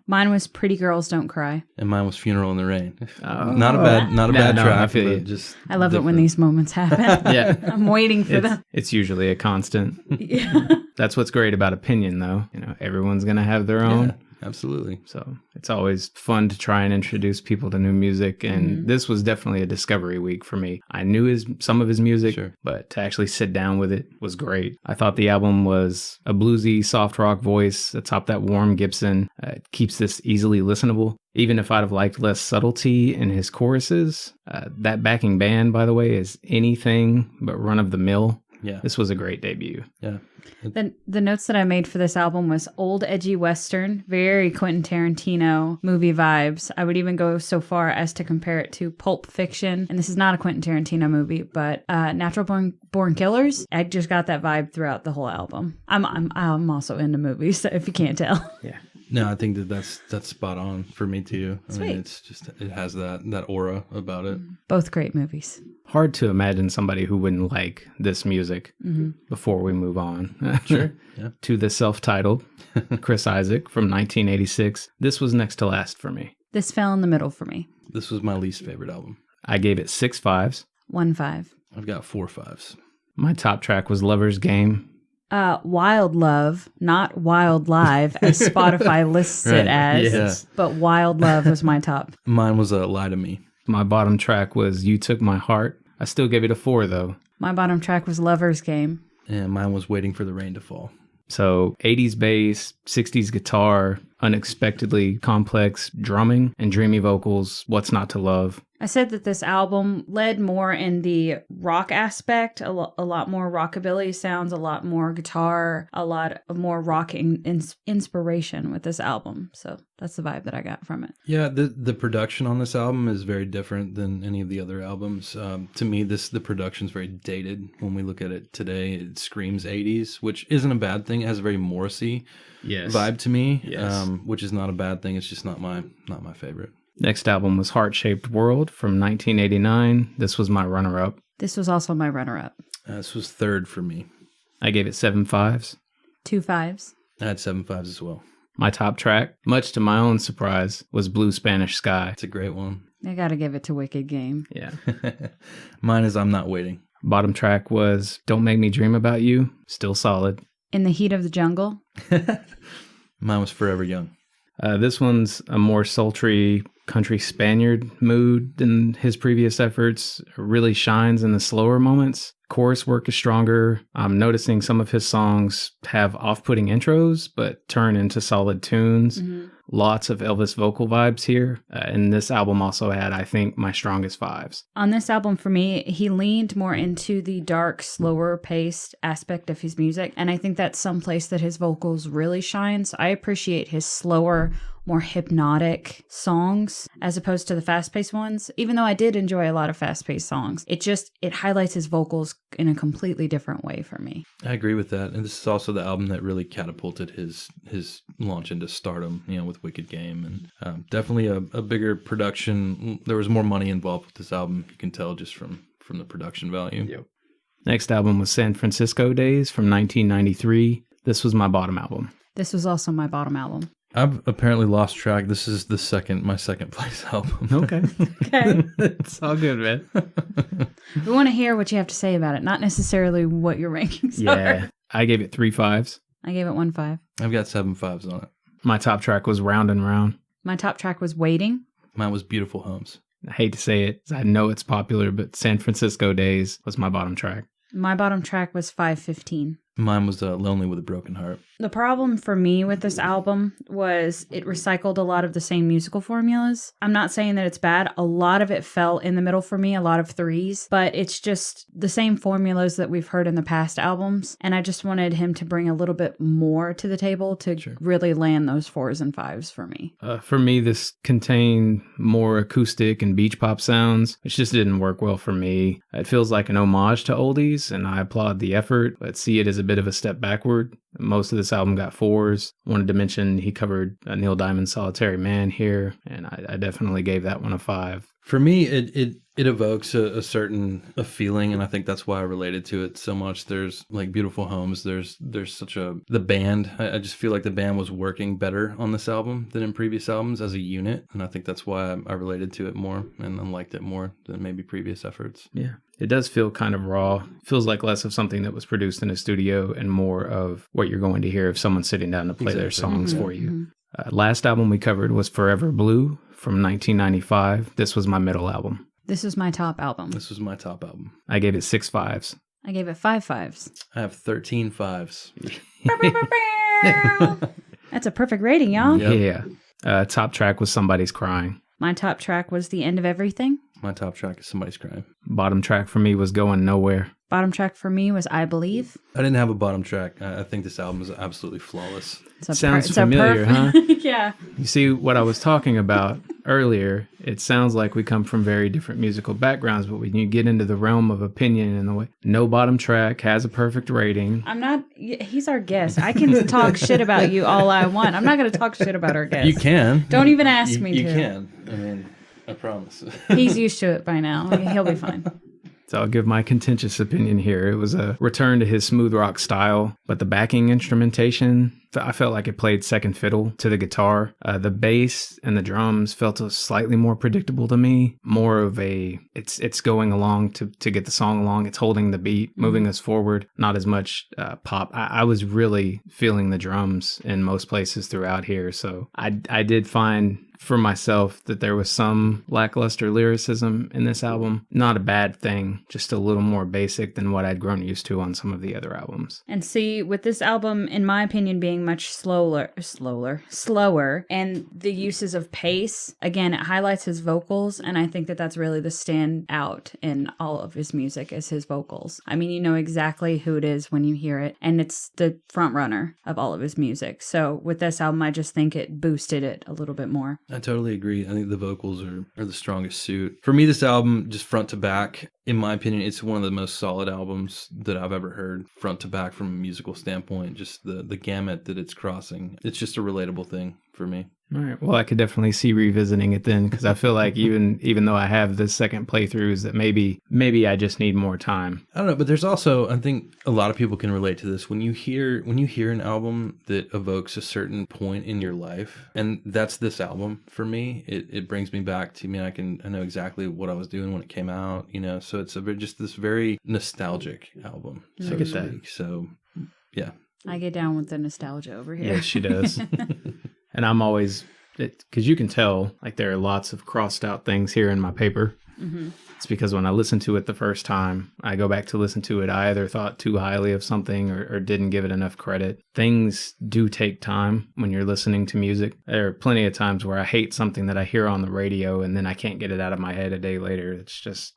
Mine was Pretty Girls Don't Cry. And mine was Funeral in the Rain. Not a bad track. I feel you. Just I love it when these moments happen. Yeah. I'm waiting for them. It's usually a constant. Yeah. That's what's great about opinion, though. Everyone's going to have their own. Yeah. Absolutely. So it's always fun to try and introduce people to new music. And this was definitely a discovery week for me. I knew some of his music, sure. But to actually sit down with it was great. I thought the album was a bluesy, soft rock voice atop that warm Gibson. It keeps this easily listenable. Even if I'd have liked less subtlety in his choruses, that backing band, by the way, is anything but run of the mill. Yeah. This was a great debut. Yeah. The notes that I made for this album was old edgy Western, very Quentin Tarantino movie vibes. I would even go so far as to compare it to Pulp Fiction. And this is not a Quentin Tarantino movie, but Natural Born Killers. I just got that vibe throughout the whole album. I'm also into movies, if you can't tell. Yeah. No, I think that's spot on for me too. Sweet. I mean, it has that aura about it. Both great movies. Hard to imagine somebody who wouldn't like this music. Before we move on. Sure. Yeah. To the self-titled Chris Isaak from 1986. This was next to last for me. This fell in the middle for me. This was my least favorite album. I gave it 6 5s. 1 5. I've got 4 5s. My top track was Lover's Game. Wild Love, not Wild Live, as Spotify lists it as. Yes. But Wild Love was my top. Mine was Lie to Me. My bottom track was You Took My Heart. I still gave it a 4, though. My bottom track was Lover's Game. And mine was Waiting for the Rain to Fall. So 80s bass, 60s guitar, unexpectedly complex drumming, and dreamy vocals. What's not to love? I said that this album led more in the rock aspect, a lot more rockabilly sounds, a lot more guitar, a lot of more rock inspiration with this album. So that's the vibe that I got from it. Yeah, the production on this album is very different than any of the other albums. To me, the production's very dated. When we look at it today, it screams 80s, which isn't a bad thing. It has a very Morrissey vibe to me, which is not a bad thing. It's just not my favorite. Next album was Heart-Shaped World from 1989. This was my runner-up. This was also my runner-up. This was third for me. I gave it 7 5s. 2 5s. I had 7 5s as well. My top track, much to my own surprise, was Blue Spanish Sky. It's a great one. I gotta give it to Wicked Game. Yeah. Mine is I'm Not Waiting. Bottom track was Don't Make Me Dream About You. Still solid. In the Heat of the Jungle. Mine was Forever Young. This one's a more sultry country Spaniard mood than his previous efforts. It really shines in the slower moments. Chorus work is stronger. I'm noticing some of his songs have off-putting intros, but turn into solid tunes. Mm-hmm. Lots of Elvis vocal vibes here. And this album also had, I think, my strongest vibes. On this album, for me, he leaned more into the dark, slower paced aspect of his music. And I think that's someplace that his vocals really shine. So I appreciate his slower, more hypnotic songs as opposed to the fast-paced ones. Even though I did enjoy a lot of fast-paced songs, it highlights his vocals in a completely different way for me. I agree with that. And this is also the album that really catapulted his launch into stardom, with Wicked Game. And definitely a bigger production. There was more money involved with this album. You can tell just from the production value. Yep. Next album was San Francisco Days from 1993. This was my bottom album. This was also my bottom album. I've apparently lost track. This is my second place album. Okay. Okay. It's all good, man. We want to hear what you have to say about it, not necessarily what your rankings Yeah. are. I gave it 3 5s. I gave it 1 5. I've got 7 5s on it. My top track was Round and Round. My top track was Waiting. Mine was Beautiful Homes. I hate to say it. I know it's popular, but San Francisco Days was my bottom track. My bottom track was 5:15. Mine was Lonely with a Broken Heart. The problem for me with this album was it recycled a lot of the same musical formulas. I'm not saying that it's bad. A lot of it fell in the middle for me, a lot of threes, but it's just the same formulas that we've heard in the past albums. And I just wanted him to bring a little bit more to the table to really land those 4s and 5s for me. For me, this contained more acoustic and beach pop sounds, which just didn't work well for me. It feels like an homage to oldies, and I applaud the effort, but see it as a bit of a step backward. Most of this album got 4s. Wanted to mention he covered Neil Diamond's Solitary Man here, and I definitely gave that one a 5. For me, it evokes a certain feeling, and I think that's why I related to it so much. There's like Beautiful Homes. There's such the band. I just feel like the band was working better on this album than in previous albums as a unit, and I think that's why I related to it more and liked it more than maybe previous efforts. Yeah. It does feel kind of raw. Feels like less of something that was produced in a studio and more of what you're going to hear if someone's sitting down to play their songs for you. Last album we covered was Forever Blue from 1995. This was my middle album. This is my top album. This was my top album. I gave it 6 5s. I gave it 5 5s. I have 13 5s. That's a perfect rating, y'all. Yep. Yeah. Top track was Somebody's Crying. My top track was The End of Everything. My top track is Somebody's Crying. Bottom track for me was Going Nowhere. Bottom track for me was I Believe. I didn't have a bottom track. I think this album is absolutely flawless. Sounds familiar, huh? Yeah. You see, what I was talking about earlier, it sounds like we come from very different musical backgrounds, but when you get into the realm of opinion and the way, no bottom track has a perfect rating. He's our guest. I can talk shit about you all I want. I'm not going to talk shit about our guest. You can. Don't even ask me to. You can. I mean, I promise. He's used to it by now. He'll be fine. So I'll give my contentious opinion here. It was a return to his smooth rock style, but the backing instrumentation, I felt like it played second fiddle to the guitar. The bass and the drums felt slightly more predictable to me. More of it's going along to get the song along. It's holding the beat, moving us forward. Not as much pop. I was really feeling the drums in most places throughout here. So I did find for myself that there was some lackluster lyricism in this album. Not a bad thing, just a little more basic than what I'd grown used to on some of the other albums. And see, with this album, in my opinion, being much slower, and the uses of pace, again, it highlights his vocals, and I think that that's really the standout in all of his music is his vocals. I mean, you know exactly who it is when you hear it, and it's the front runner of all of his music. So with this album, I just think it boosted it a little bit more. I totally agree. I think the vocals are the strongest suit. For me, this album, just front to back, in my opinion, it's one of the most solid albums that I've ever heard, front to back from a musical standpoint. Just the gamut that it's crossing. It's just a relatable thing for me. All right. Well, I could definitely see revisiting it then, because I feel like even though I have this second playthroughs, that maybe I just need more time. I don't know, but there's also, I think a lot of people can relate to this. When you hear an album that evokes a certain point in your life, and that's this album for me, it brings me back to, I know exactly what I was doing when it came out, So it's just this very nostalgic album, so to speak. So yeah. I get down with the nostalgia over here. Yeah, she does. And I'm always, because you can tell, like, there are lots of crossed out things here in my paper. Mm-hmm. It's because when I listened to it the first time, I go back to listen to it, I either thought too highly of something or didn't give it enough credit. Things do take time when you're listening to music. There are plenty of times where I hate something that I hear on the radio and then I can't get it out of my head a day later. It's just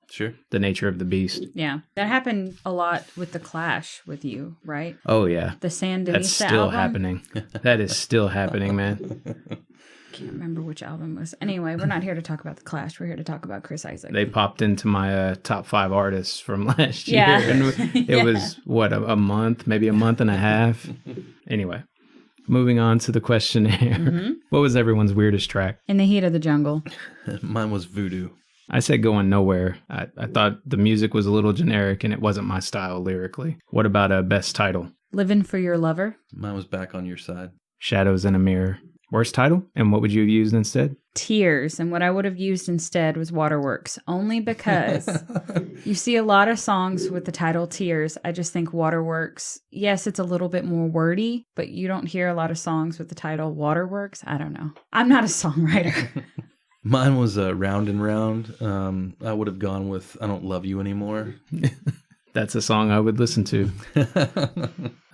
the nature of the beast. Yeah. That happened a lot with The Clash with you, right? Oh, yeah. The Sandinista That's still album? happening. That is still happening, man. Can't remember which album it was. Anyway, we're not here to talk about The Clash. We're here to talk about Chris Isaak. They popped into my top 5 artists from last year. Yeah. And it was, what, a month, maybe a month and a half? Anyway, moving on to the questionnaire. Mm-hmm. What was everyone's weirdest track? In the Heat of the Jungle. Mine was Voodoo. I said Going Nowhere. I thought the music was a little generic and it wasn't my style lyrically. What about a best title? Living for Your Lover. Mine was Back on Your Side. Shadows in a Mirror. Worst title? And what would you have used instead? Tears. And what I would have used instead was Waterworks. Only because you see a lot of songs with the title Tears. I just think Waterworks, yes, it's a little bit more wordy, but you don't hear a lot of songs with the title Waterworks. I don't know. I'm not a songwriter. Mine was Round and Round. I would have gone with I Don't Love You Anymore. That's a song I would listen to.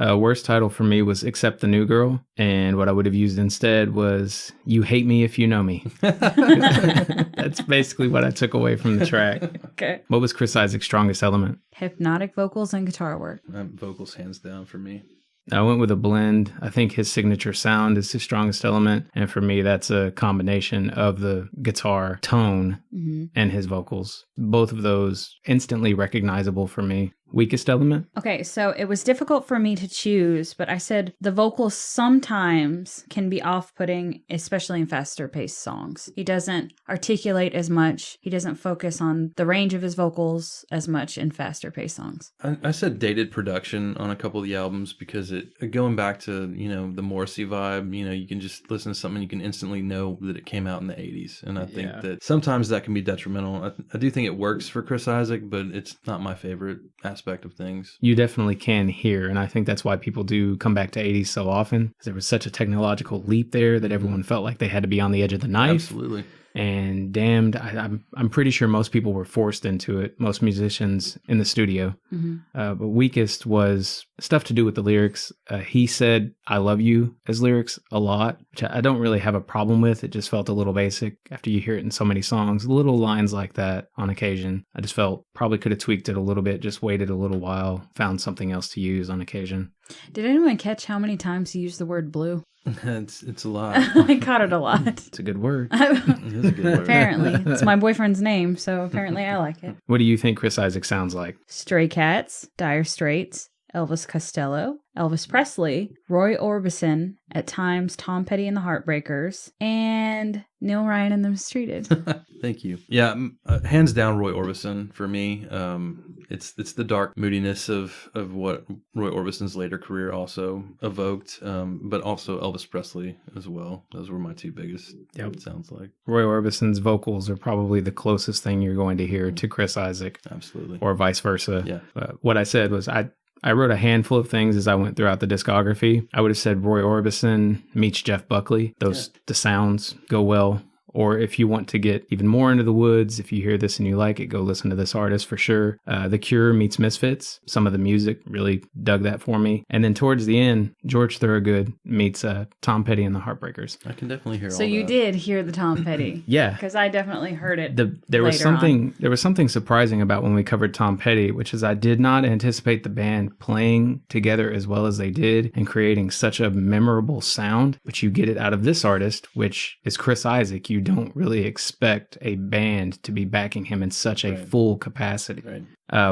Worst title for me was Accept the New Girl. And what I would have used instead was You Hate Me If You Know Me. That's basically what I took away from the track. Okay. What was Chris Isaak's strongest element? Hypnotic vocals and guitar work. Vocals hands down for me. I went with a blend. I think his signature sound is his strongest element. And for me, that's a combination of the guitar tone and his vocals. Both of those instantly recognizable for me. Weakest element? Okay, so it was difficult for me to choose, but I said the vocals sometimes can be off-putting, especially in faster-paced songs. He doesn't articulate as much. He doesn't focus on the range of his vocals as much in faster-paced songs. I said dated production on a couple of the albums because going back to, the Morrissey vibe, you can just listen to something, you can instantly know that it came out in the 80s. And I think that sometimes that can be detrimental. I do think it works for Chris Isaak, but it's not my favorite aspect of things. You definitely can hear, and I think that's why people do come back to 80s so often, because there was such a technological leap there that everyone felt like they had to be on the edge of the knife. Absolutely. And damned, I'm pretty sure most people were forced into it, most musicians in the studio. But weakest was stuff to do with the lyrics. He said, I love you as lyrics a lot, which I don't really have a problem with. It just felt a little basic after you hear it in so many songs. Little lines like that on occasion. I just felt probably could have tweaked it a little bit, just waited a little while, found something else to use on occasion. Did anyone catch how many times he used the word blue? It's a lot. I caught it a lot. It's a good word. It is a good word. Apparently. It's my boyfriend's name, so apparently I like it. What do you think Chris Isaak sounds like? Stray Cats, Dire Straits, Elvis Costello, Elvis Presley, Roy Orbison, at times Tom Petty and the Heartbreakers, and Neel Ryan and the Mistreated. Thank you. Yeah, hands down Roy Orbison for me. It's the dark moodiness of what Roy Orbison's later career also evoked, but also Elvis Presley as well. Those were my two biggest. Yep. It sounds like Roy Orbison's vocals are probably the closest thing you're going to hear to Chris Isaak. Absolutely. Or vice versa. Yeah. What I said was I wrote a handful of things as I went throughout the discography. I would have said Roy Orbison meets Jeff Buckley. The sounds go well. Or if you want to get even more into the woods, if you hear this and you like it, go listen to this artist for sure. The Cure meets Misfits. Some of the music really dug that for me. And then towards the end, George Thorogood meets Tom Petty and the Heartbreakers. I can definitely hear all So you that. did hear the Tom Petty. Yeah. Because I definitely heard it There was later something surprising about when we covered Tom Petty, which is I did not anticipate the band playing together as well as they did and creating such a memorable sound, but you get it out of this artist, which is Chris Isaak. You don't really expect a band to be backing him in such a full capacity. Right.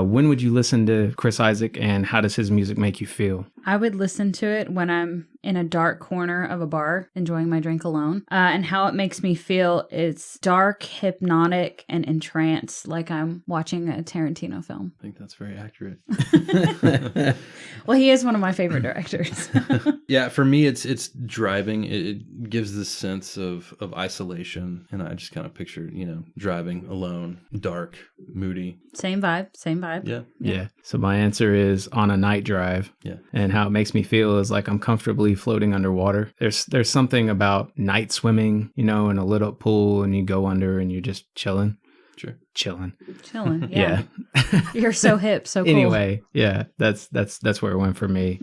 When would you listen to Chris Isaak, and how does his music make you feel? I would listen to it when I'm in a dark corner of a bar enjoying my drink alone. And how it makes me feel is dark, hypnotic, and entranced, like I'm watching a Tarantino film. I think that's very accurate. Well, he is one of my favorite directors. Yeah, for me, it's driving. It gives this sense of isolation, and I just kind of picture, driving alone, dark, moody. Same vibe. Same vibe. Yeah. Yeah. So my answer is On a Night Drive. Yeah. And how it makes me feel is like I'm comfortably floating underwater. There's something about night swimming, in a lit up pool and you go under and you're just chilling. Sure. Chilling. Yeah. You're so hip, so cool. Anyway, yeah, that's where it went for me.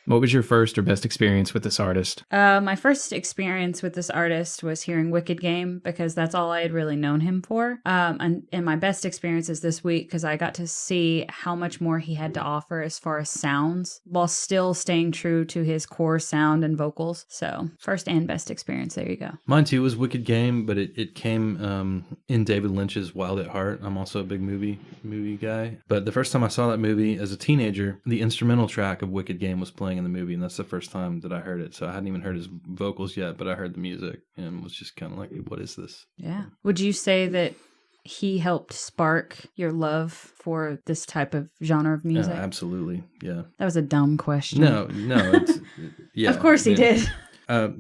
What was your first or best experience with this artist? My first experience with this artist was hearing Wicked Game because that's all I had really known him for. And my best experience is this week because I got to see how much more he had to offer as far as sounds while still staying true to his core sound and vocals. So first and best experience. There you go. Mine too was Wicked Game, but it came in David Lynch's Wild at Heart. I'm also a big movie guy. But the first time I saw that movie as a teenager, the instrumental track of Wicked Game was playing in the movie, and that's the first time that I heard it. So I hadn't even heard his vocals yet, but I heard the music and was just kind of like, what is this? Yeah. Would you say that he helped spark your love for this type of genre of music? Absolutely. Yeah. That was a dumb question. No. It's, yeah. Of course he did.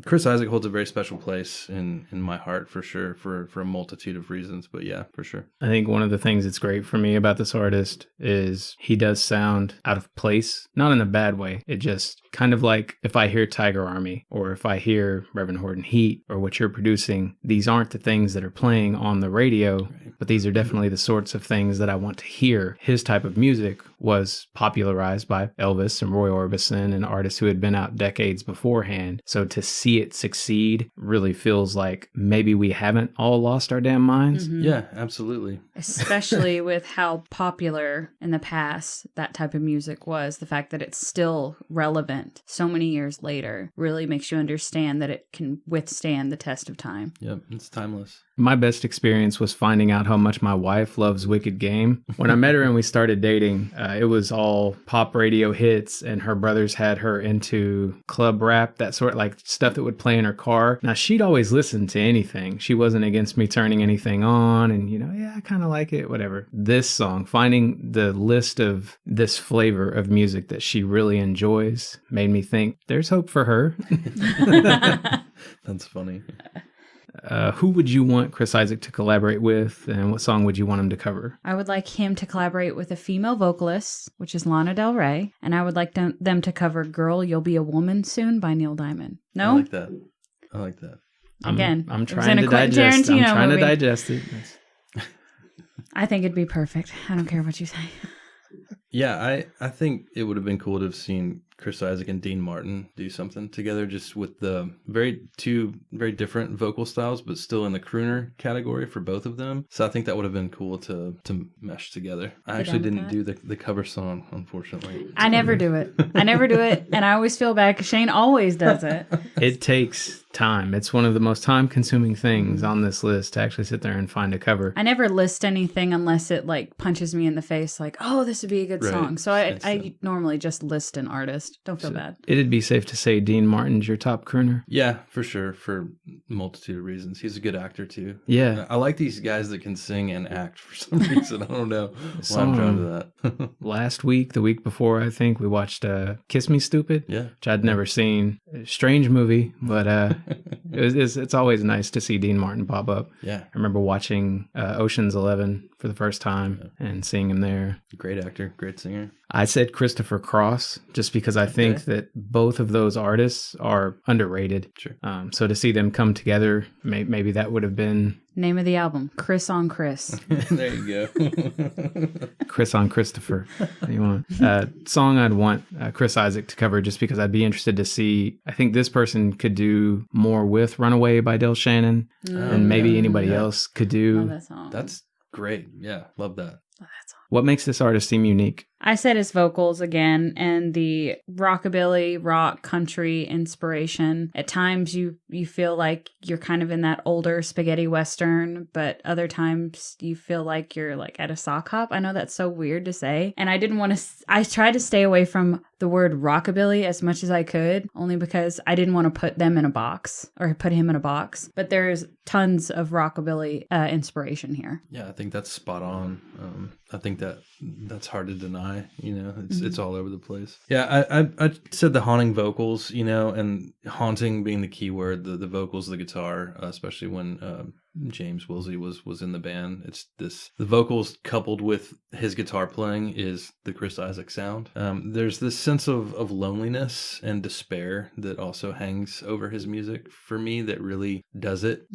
Chris Isaak holds a very special place in my heart for sure, for a multitude of reasons. But yeah, for sure. I think one of the things that's great for me about this artist is he does sound out of place, not in a bad way. It just kind of like if I hear Tiger Army or if I hear Reverend Horton Heat or what you're producing, these aren't the things that are playing on the radio, right, but these are definitely the sorts of things that I want to hear. His type of music was popularized by Elvis and Roy Orbison and artists who had been out decades beforehand. So to see it succeed really feels like maybe we haven't all lost our damn minds. Mm-hmm. Yeah, absolutely. Especially with how popular in the past that type of music was. The fact that it's still relevant so many years later really makes you understand that it can withstand the test of time. Yep, it's timeless. My best experience was finding out how much my wife loves Wicked Game. When I met her and we started dating, it was all pop radio hits, and her brothers had her into club rap, that sort of like stuff that would play in her car. Now, she'd always listen to anything. She wasn't against me turning anything on, and yeah, I kind of like it, whatever. This song, finding the list of this flavor of music that she really enjoys made me think there's hope for her. That's funny. Who would you want Chris Isaak to collaborate with, and what song would you want him to cover? I would like him to collaborate with a female vocalist, which is Lana Del Rey, and I would like them to cover Girl, You'll Be a Woman Soon by Neil Diamond. No? I like that. Again, I'm trying to digest. I'm trying to digest it. I think it'd be perfect. I don't care what you say. Yeah, I think it would have been cool to have seen Chris Isaak and Dean Martin do something together, just with the two very different vocal styles, but still in the crooner category for both of them. So I think that would have been cool to mesh together. I actually didn't do the cover song, unfortunately. I never do it. And I always feel bad because Shane always does it. It takes time. It's one of the most time-consuming things on this list to actually sit there and find a cover. I never list anything unless it like punches me in the face, like, oh, this would be a good song. So I normally just list an artist. Don't feel bad. It'd be safe to say Dean Martin's your top crooner. Yeah, for sure, for a multitude of reasons. He's a good actor too. Yeah, I like these guys that can sing and act for some reason. I don't know why I'm drawn to that. Last week, the week before, I think we watched "Kiss Me Stupid," which I'd never seen. Strange movie, but it's always nice to see Dean Martin pop up. Yeah, I remember watching Ocean's 11 for the first time and seeing him there. Great actor, great singer. I said Christopher Cross just because I think that both of those artists are underrated. Sure. So to see them come together, maybe that would have been... Name of the album, Chris on Chris. There you go. Chris on Christopher. What do you want? Song I'd want Chris Isaak to cover just because I'd be interested to see... I think this person could do more with Runaway by Del Shannon and maybe anybody else could do... Love that song. That's great. Yeah, love that. Love that song. What makes this artist seem unique? I said his vocals again and the rockabilly, rock, country inspiration. At times you feel like you're kind of in that older spaghetti western, but other times you feel like you're like at a sock hop. I know that's so weird to say. And I tried to stay away from the word rockabilly as much as I could, only because I didn't want to put them in a box or put him in a box. But there's tons of rockabilly inspiration here. Yeah, I think that's spot on. I think that's hard to deny. It's all over the place. Yeah, I said the haunting vocals, and haunting being the key word, the vocals, the guitar, especially when James Woolsey was in the band. It's the vocals coupled with his guitar playing is the Chris Isaak sound. There's this sense of loneliness and despair that also hangs over his music for me that really does it,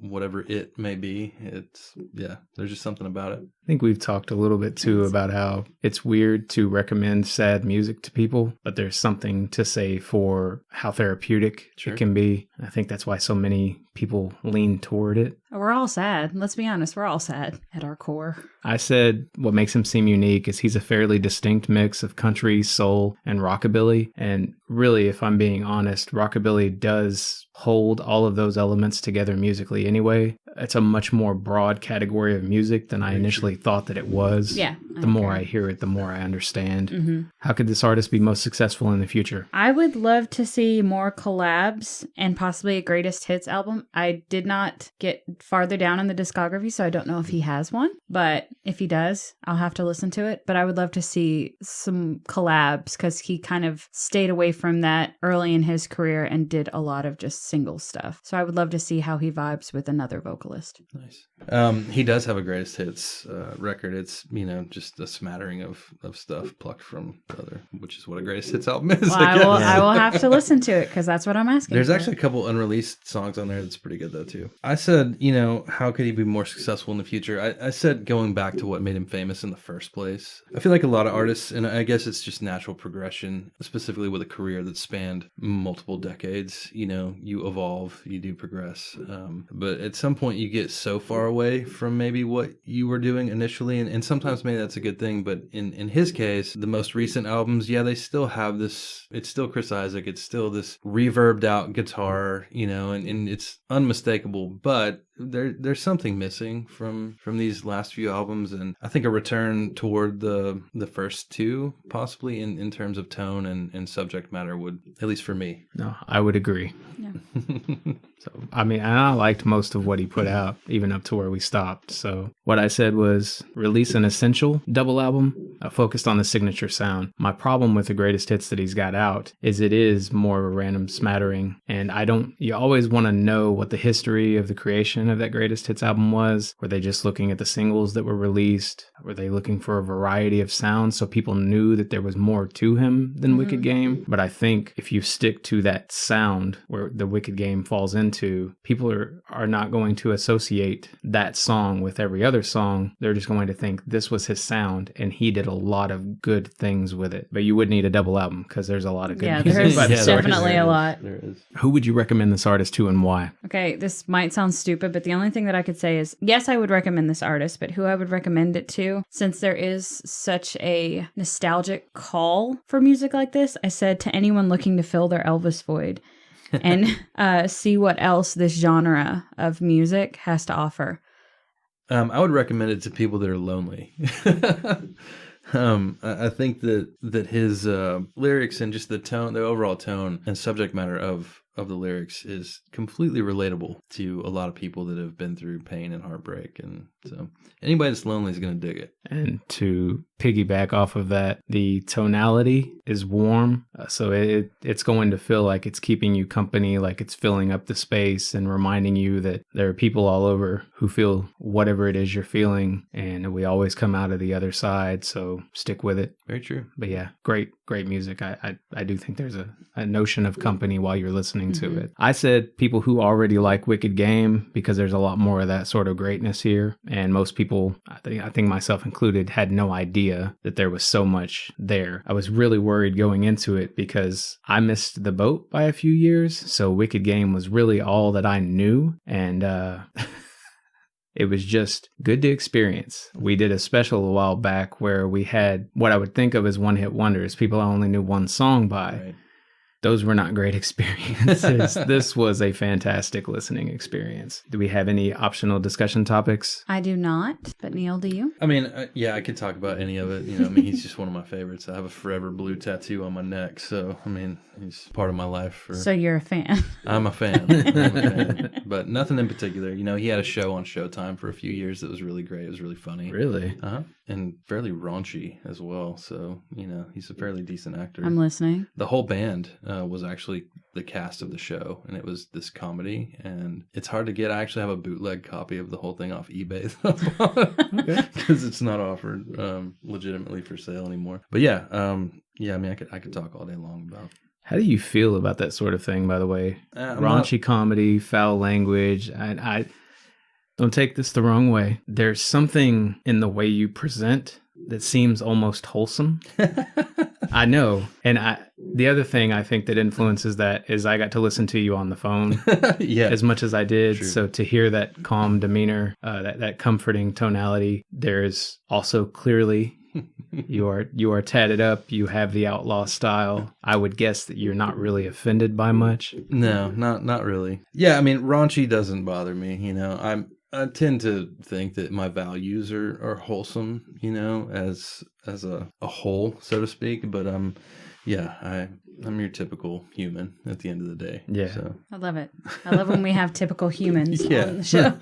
whatever it may be. There's just something about it. I think we've talked a little bit too about how it's weird to recommend sad music to people, but there's something to say for how therapeutic it can be. I think that's why so many people lean toward it. We're all sad. Let's be honest. We're all sad at our core. I said what makes him seem unique is he's a fairly distinct mix of country, soul, and rockabilly. And really, if I'm being honest, rockabilly does hold all of those elements together musically anyway. It's a much more broad category of music than I initially thought that it was. Yeah. The more I hear it, the more I understand. Mm-hmm. How could this artist be most successful in the future? I would love to see more collabs and possibly a greatest hits album. I did not get farther down in the discography, so I don't know if he has one. But if he does, I'll have to listen to it. But I would love to see some collabs because he kind of stayed away from that early in his career and did a lot of just single stuff. So I would love to see how he vibes with another vocalist. Nice. He does have a greatest hits record. It's, just a smattering of stuff plucked from other, which is what a greatest hits album is. Well, I will have to listen to it because that's what I'm asking. There's actually a couple unreleased songs on there that's pretty good though too. I said, how could he be more successful in the future? I said going back to what made him famous in the first place. I feel like a lot of artists, and I guess it's just natural progression, specifically with a career that spanned multiple decades. You evolve, you do progress. But at some point you get so far away from maybe what you were doing initially, and sometimes maybe that's a good thing. But in his case, the most recent albums, they still have this. It's still Chris Isaak. It's still this reverbed out guitar, and it's unmistakable. But there's something missing from these last few albums, and I think a return toward the first two, possibly in terms of tone and subject matter, would, at least for me. No, I would agree. Yeah. So, I liked most of what he put out, even up to where we stopped. So what I said was release an essential double album focused on the signature sound. My problem with the greatest hits that he's got out is it is more of a random smattering. And you always want to know what the history of the creation of that greatest hits album was. Were they just looking at the singles that were released? Were they looking for a variety of sounds so people knew that there was more to him than Wicked Game? But I think if you stick to that sound where the Wicked Game falls into, people are not going to associate that song with every other song. They're just going to think this was his sound and he did a lot of good things with it. But you would need a double album because there's a lot of good music. There's definitely a lot. There is. Who would you recommend this artist to and why? Okay, this might sound stupid, but the only thing that I could say is, yes, I would recommend this artist, but who I would recommend it to, since there is such a nostalgic call for music like this, I said to anyone looking to fill their Elvis void and see what else this genre of music has to offer. I would recommend it to people that are lonely. I think that his lyrics and just the tone, the overall tone and subject matter of the lyrics is completely relatable to a lot of people that have been through pain and heartbreak. And so anybody that's lonely is going to dig it. And to piggyback off of that, the tonality is warm. So it's going to feel like it's keeping you company, like it's filling up the space and reminding you that there are people all over who feel whatever it is you're feeling. And we always come out of the other side. So stick with it. Very true. But yeah, great music. I do think there's a notion of company while you're listening to it. I said people who already like Wicked Game because there's a lot more of that sort of greatness here. And most people, I think myself included, had no idea that there was so much there. I was really worried going into it because I missed the boat by a few years. So Wicked Game was really all that I knew. And it was just good to experience. We did a special a while back where we had what I would think of as one-hit wonders, people I only knew one song by. Right. Those were not great experiences. This was a fantastic listening experience. Do we have any optional discussion topics? I do not, but Neil, do you? I mean, I could talk about any of it. He's just one of my favorites. I have a forever blue tattoo on my neck. So, he's part of my life. So you're a fan. I'm a fan. But nothing in particular. He had a show on Showtime for a few years that was really great. It was really funny. Really? Uh-huh. and fairly raunchy as well. So, he's a fairly decent actor. I'm listening. The whole band was actually the cast of the show, and it was this comedy, and it's hard to get. I actually have a bootleg copy of the whole thing off eBay because it's not offered legitimately for sale anymore. But yeah, I mean, I could talk all day long about. How do you feel about that sort of thing, by the way? Raunchy comedy, foul language. I don't take this the wrong way. There's something in the way you present that seems almost wholesome. I know. And the other thing I think that influences that is I got to listen to you on the phone as much as I did. True. So to hear that calm demeanor, that comforting tonality, there's also clearly you are tatted up. You have the outlaw style. I would guess that you're not really offended by much. No, not really. Yeah, I mean, raunchy doesn't bother me. I tend to think that my values are wholesome, as a whole, so to speak. But I'm your typical human at the end of the day. Yeah, so. I love it. I love when we have typical humans on the show.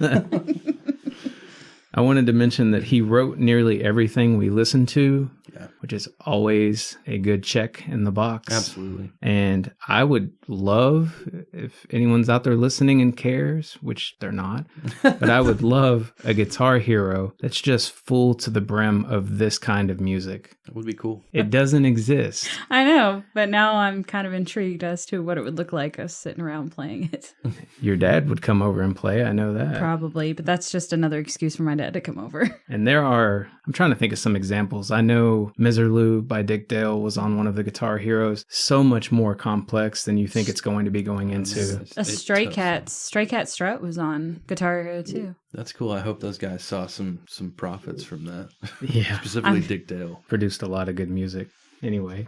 I wanted to mention that he wrote nearly everything we listen to, which is always a good check in the box. Absolutely. And I would love, if anyone's out there listening and cares, which they're not, but I would love a guitar hero that's just full to the brim of this kind of music. That would be cool. It doesn't exist. I know, but now I'm kind of intrigued as to what it would look like us sitting around playing it. Your dad would come over and play, I know that. Probably, but that's just another excuse for my dad to come over. And I'm trying to think of some examples. I know Miserlou by Dick Dale was on one of the Guitar Heroes. So much more complex than you think it's going to be going into. A Stray Cat Strut was on Guitar Hero too. That's cool. I hope those guys saw some profits from that. Yeah. Specifically Dick Dale. Produced a lot of good music. Anyway.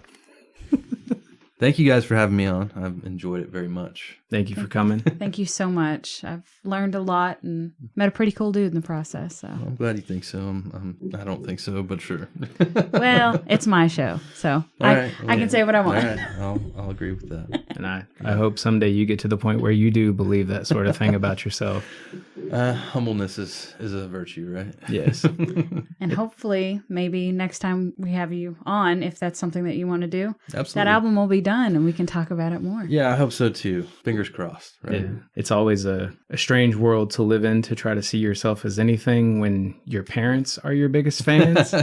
Thank you guys for having me on. I've enjoyed it very much. Thank you for coming. Thank you so much. I've learned a lot and met a pretty cool dude in the process. So I'm glad you think so. I don't think so, but sure. Well, it's my show, so I can say what I want. All right. I'll agree with that. And I hope someday you get to the point where you do believe that sort of thing about yourself. Humbleness is a virtue, right? Yes. And hopefully, maybe next time we have you on, if that's something that you want to do, absolutely, that album will be done and we can talk about it more. Yeah, I hope so too. Fingers crossed, right? Yeah. It's always a strange world to live in, to try to see yourself as anything when your parents are your biggest fans.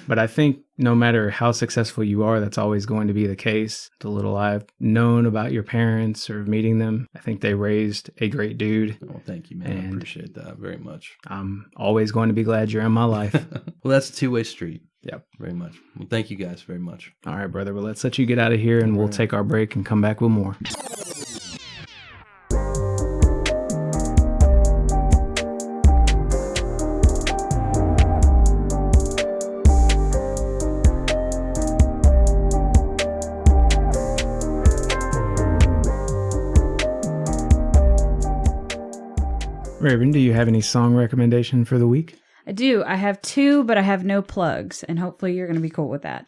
But I think no matter how successful you are, that's always going to be the case. The little I've known about your parents or meeting them, I think they raised a great dude. Oh, thank you, man. I appreciate that very much. I'm always going to be glad you're in my life. Well, that's a two-way street. Yep. Very much. Well, thank you guys very much. All right, brother. Well, let's let you get out of here and we'll take our break and come back with more. Raven, do you have any song recommendation for the week? I do. I have two, but I have no plugs, and hopefully you're going to be cool with that.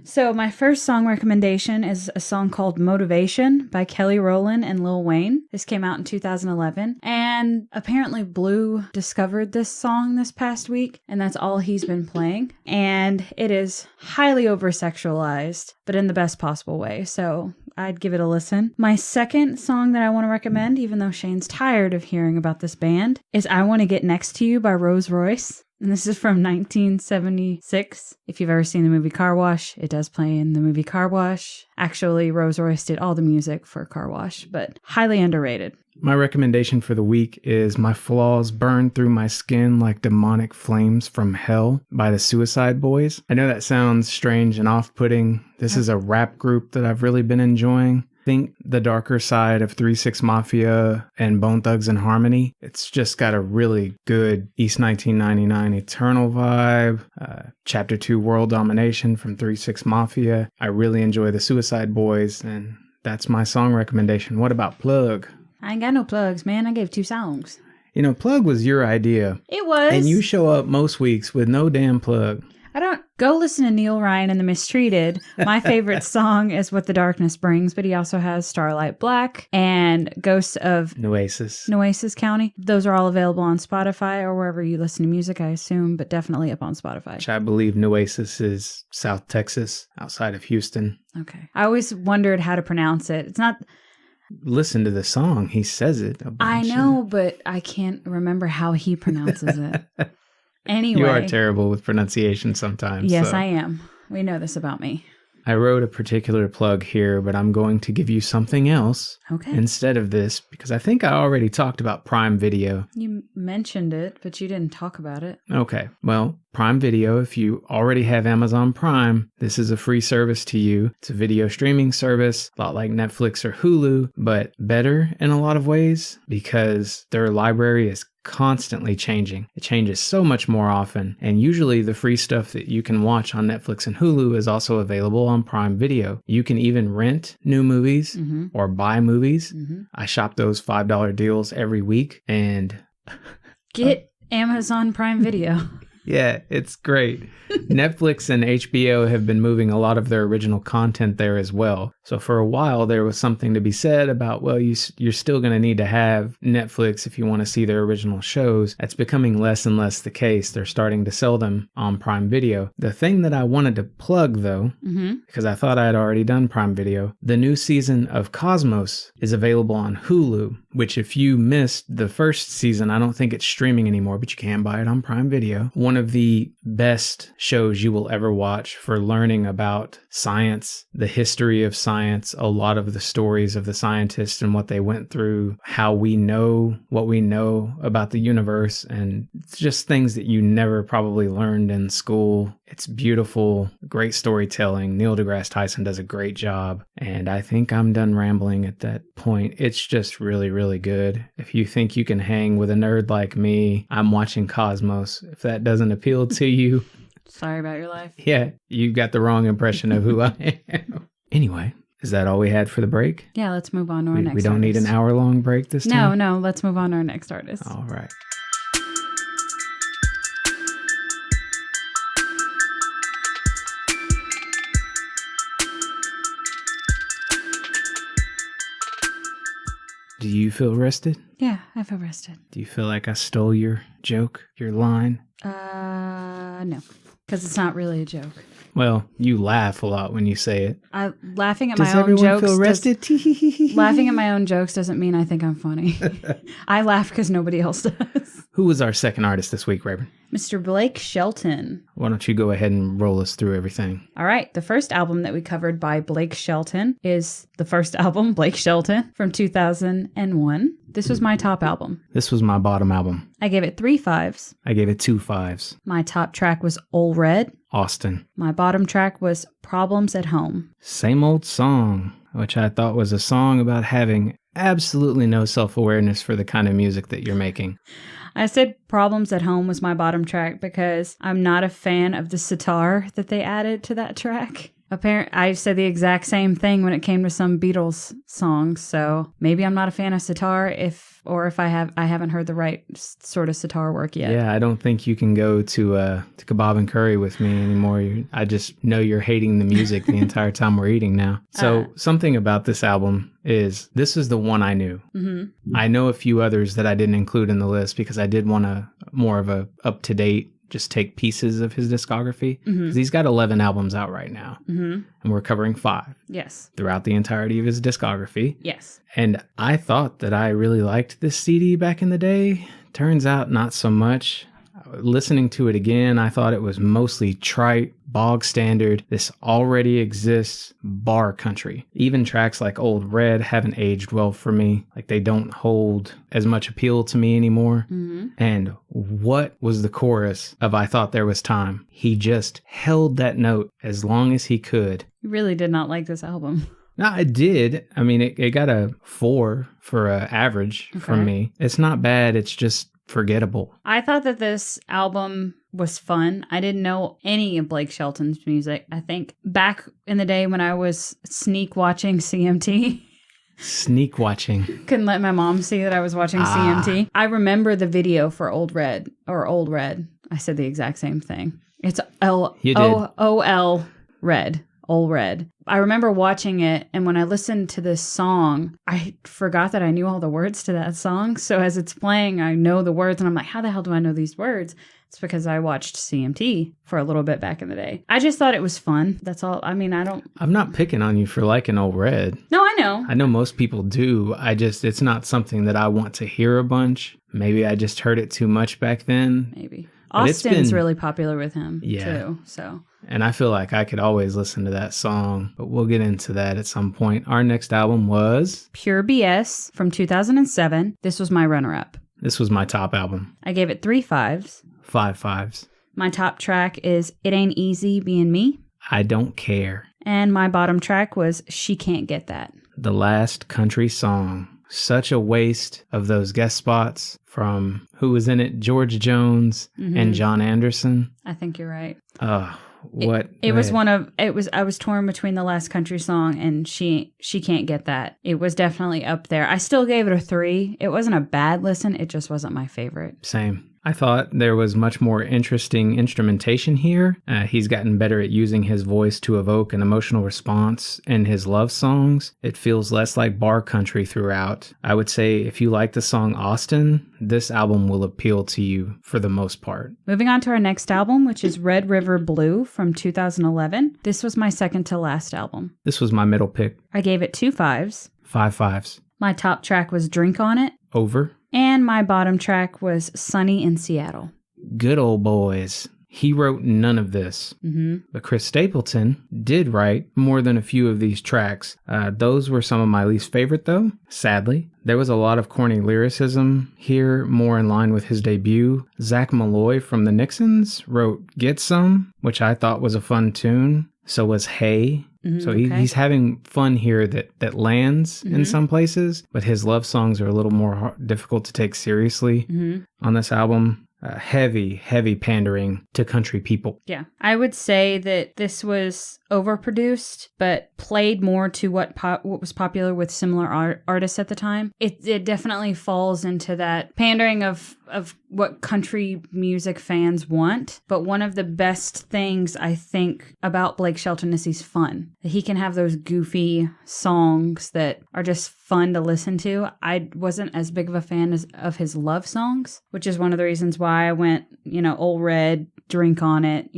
So my first song recommendation is a song called Motivation by Kelly Rowland and Lil Wayne. This came out in 2011, and apparently Blue discovered this song this past week, and that's all he's been playing. And it is highly over-sexualized, but in the best possible way, so I'd give it a listen. My second song that I want to recommend, even though Shane's tired of hearing about this band, is I Want to Get Next to You by Rose Royce. And this is from 1976. If you've ever seen the movie Car Wash, it does play in the movie Car Wash. Actually, Rose Royce did all the music for Car Wash, but highly underrated. My recommendation for the week is My Flaws Burn Through My Skin Like Demonic Flames from Hell by the Suicide Boys. I know that sounds strange and off-putting. This is a rap group that I've really been enjoying. Think the darker side of 3-6 Mafia and Bone Thugs and Harmony. It's just got a really good East 1999 Eternal vibe, Chapter 2 World Domination from 3-6 Mafia. I really enjoy the Suicide Boys, and that's my song recommendation. What about Plug? I ain't got no plugs, man. I gave 2 songs. Plug was your idea. It was. And you show up most weeks with no damn plug. Go listen to Neel Ryan and the Mistreated. My favorite song is What the Darkness Brings, but he also has Starlight Black and Ghosts of Nueces County. Those are all available on Spotify or wherever you listen to music, I assume, but definitely up on Spotify. Which I believe Nueces is South Texas, outside of Houston. Okay. I always wondered how to pronounce it. It's not... Listen to the song. He says it a bunch. I know, but I can't remember how he pronounces it. Anyway. You are terrible with pronunciation sometimes. Yes, so. I am. We know this about me. I wrote a particular plug here, but I'm going to give you something else instead of this, because I think I already talked about Prime Video. You mentioned it, but you didn't talk about it. Okay. Well, Prime Video, if you already have Amazon Prime, this is a free service to you. It's a video streaming service, a lot like Netflix or Hulu, but better in a lot of ways because their library is constantly changing. It changes so much more often, and usually the free stuff that you can watch on Netflix and Hulu is also available on Prime Video. You can even rent new movies or buy movies. I shop those $5 deals every week and get Amazon Prime Video. Yeah, it's great. Netflix and HBO have been moving a lot of their original content there as well. So for a while, there was something to be said about, well, you're still going to need to have Netflix if you want to see their original shows. That's becoming less and less the case. They're starting to sell them on Prime Video. The thing that I wanted to plug, though, because I thought I had already done Prime Video, the new season of Cosmos is available on Hulu, which if you missed the first season, I don't think it's streaming anymore, but you can buy it on Prime Video. One of the best shows you will ever watch for learning about science, the history of science, a lot of the stories of the scientists and what they went through, how we know what we know about the universe, and it's just things that you never probably learned in school. It's beautiful, great storytelling. Neil deGrasse Tyson does a great job, and I think I'm done rambling at that point. It's just really, really good. If you think you can hang with a nerd like me, I'm watching Cosmos. If that doesn't appeal to you, sorry about your life. Yeah, you got the wrong impression of who I am. Anyway, is that all we had for the break? Yeah, let's move on to our next We don't need an hour-long break this time? No, let's move on to our next artist. All right. Do you feel rested? Yeah, I feel rested. Do you feel like I stole your joke, your line? No, because it's not really a joke. Well, you laugh a lot when you say it. Laughing at Does my own jokes. Feel rested? Laughing at my own jokes doesn't mean I think I'm funny. I laugh because nobody else does. Who was our second artist this week, Rayburn? Mr. Blake Shelton. Why don't you go ahead and roll us through everything? All right. The first album that we covered by Blake Shelton is the first album, Blake Shelton, from 2001. This was my top album. This was my bottom album. I gave it 3 5s. I gave it 2 5s. My top track was Ol' Red. Austin. My bottom track was Problems at Home. Same old song, which I thought was a song about having absolutely no self-awareness for the kind of music that you're making. I said Problems at Home was my bottom track because I'm not a fan of the sitar that they added to that track. I said the exact same thing when it came to some Beatles songs, so maybe I'm not a fan of sitar if I haven't heard the right sort of sitar work yet. Yeah, I don't think you can go to Kebab and Curry with me anymore. I just know you're hating the music the entire time we're eating now. So something about this album is this is the one I knew. Mm-hmm. I know a few others that I didn't include in the list because I did want more of a up-to-date, just take pieces of his discography. Mm-hmm. He's got 11 albums out right now, and we're covering 5. Yes. Throughout the entirety of his discography. Yes. And I thought that I really liked this CD back in the day. Turns out not so much. Listening to it again, I thought it was mostly trite, bog standard. This already exists bar country. Even tracks like Old Red haven't aged well for me. Like they don't hold as much appeal to me anymore. Mm-hmm. And what was the chorus of I Thought There Was Time? He just held that note as long as he could. You really did not like this album. No, I did. I mean, it got a 4 for average from me. It's not bad. It's just forgettable. I thought that this album was fun. I didn't know any of Blake Shelton's music. I think back in the day when I was sneak watching CMT. Sneak watching. Couldn't let my mom see that I was watching CMT. I remember the video for Old Red. I said the exact same thing. It's You did. L-O-O-L Red. Ol' Red. I remember watching it, and when I listened to this song, I forgot that I knew all the words to that song. So as it's playing, I know the words, and I'm like, how the hell do I know these words? It's because I watched CMT for a little bit back in the day. I just thought it was fun. That's all. I mean, I'm not picking on you for liking Old Red. No, I know. I know most people do. It's not something that I want to hear a bunch. Maybe I just heard it too much back then. Maybe. But Austin's really popular with him, too. So. And I feel like I could always listen to that song, but we'll get into that at some point. Our next album was Pure BS from 2007. This was my runner-up. This was my top album. I gave it 3 5s. 5 5s. My top track is It Ain't Easy Being Me. I Don't Care. And my bottom track was She Can't Get That. The Last Country Song. Such a waste of those guest spots from, who was in it? George Jones and John Anderson. I think you're right. What? It was I was torn between The Last Country Song and She Can't Get That. It was definitely up there. I still gave it a 3. It wasn't a bad listen. It just wasn't my favorite. Same. I thought there was much more interesting instrumentation here. He's gotten better at using his voice to evoke an emotional response in his love songs. It feels less like bar country throughout. I would say if you like the song Austin, this album will appeal to you for the most part. Moving on to our next album, which is Red River Blue from 2011. This was my second to last album. This was my middle pick. I gave it 2 5s. 5 5s. My top track was Drink on It. Over. And my bottom track was Sunny in Seattle. Good old boys. He wrote none of this. But Chris Stapleton did write more than a few of these tracks. Those were some of my least favorite, though, sadly. There was a lot of corny lyricism here, more in line with his debut. Zach Malloy from the Nixons wrote Get Some, which I thought was a fun tune. So was Hey. So he's having fun here that lands in some places, but his love songs are a little more difficult to take seriously on this album. Heavy pandering to country people. Yeah. I would say that this was overproduced, but played more to what was popular with similar artists at the time. It definitely falls into that pandering of what country music fans want. But one of the best things I think about Blake Shelton is he's fun. He can have those goofy songs that are just fun to listen to. I wasn't as big of a fan of his love songs, which is one of the reasons why I went, Old Red, Drink on It,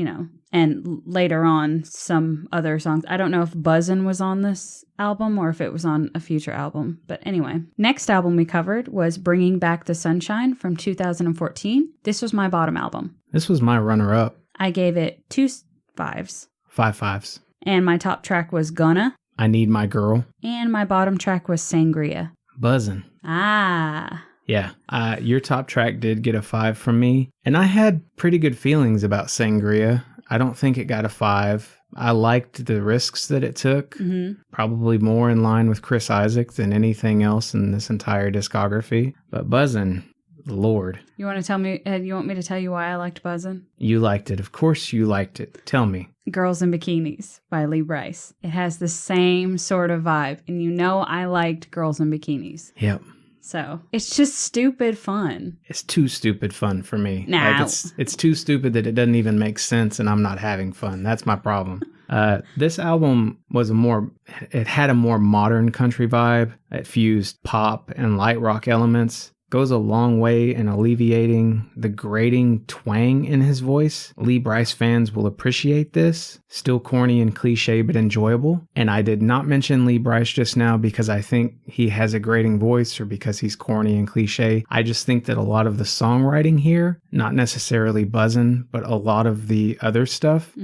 and later on some other songs. I don't know if Buzzin' was on this album or if it was on a future album. But anyway, next album we covered was Bringing Back the Sunshine from 2014. This was my bottom album. This was my runner-up. I gave it 2 5s. 5 5s. And my top track was Gonna. I Need My Girl. And my bottom track was Sangria. Buzzin'. Ah. Yeah, your top track did get a 5 from me. And I had pretty good feelings about Sangria. I don't think it got a 5. I liked the risks that it took. Probably more in line with Chris Isaak than anything else in this entire discography. But Buzzin', Lord. You want to tell me, you want me to tell you why I liked Buzzin'? You liked it. Of course you liked it. Tell me. Girls in Bikinis by Lee Brice. It has the same sort of vibe. And I liked Girls in Bikinis. Yep. So it's just stupid fun. It's too stupid fun for me. Nah. Like it's too stupid that it doesn't even make sense and I'm not having fun. That's my problem. This album was it had a more modern country vibe. It fused pop and light rock elements. Goes a long way in alleviating the grating twang in his voice. Lee Brice fans will appreciate this. Still corny and cliche, but enjoyable. And I did not mention Lee Brice just now because I think he has a grating voice or because he's corny and cliche. I just think that a lot of the songwriting here, not necessarily Buzzin', but a lot of the other stuff,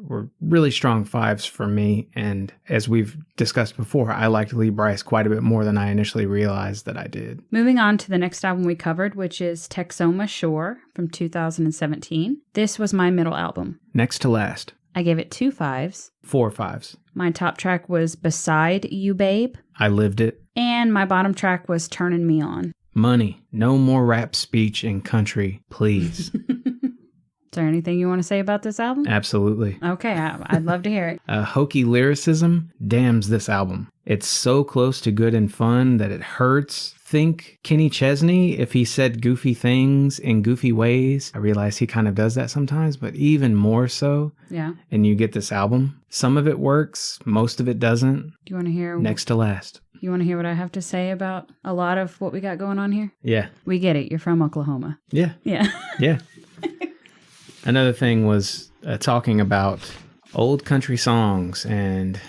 were really strong 5s for me. And as we've discussed before, I liked Lee Brice quite a bit more than I initially realized that I did. Moving on to the next album we covered, which is Texoma Shore from 2017. This was my middle album. Next to last. I gave it 2 5s. 4 5s. My top track was Beside You Babe. I Lived It. And my bottom track was Turning Me On. Money. No more rap speech in country, please. Is there anything you want to say about this album? Absolutely. Okay, I'd love to hear it. Hokey lyricism damns this album. It's so close to good and fun that it hurts. Think Kenny Chesney, if he said goofy things in goofy ways. I realize he kind of does that sometimes, but even more so. Yeah. And you get this album. Some of it works, most of it doesn't. Do you want to hear? Next to last. You want to hear what I have to say about a lot of what we got going on here? Yeah. We get it. You're from Oklahoma. Yeah. Yeah. Yeah. Another thing was talking about old country songs and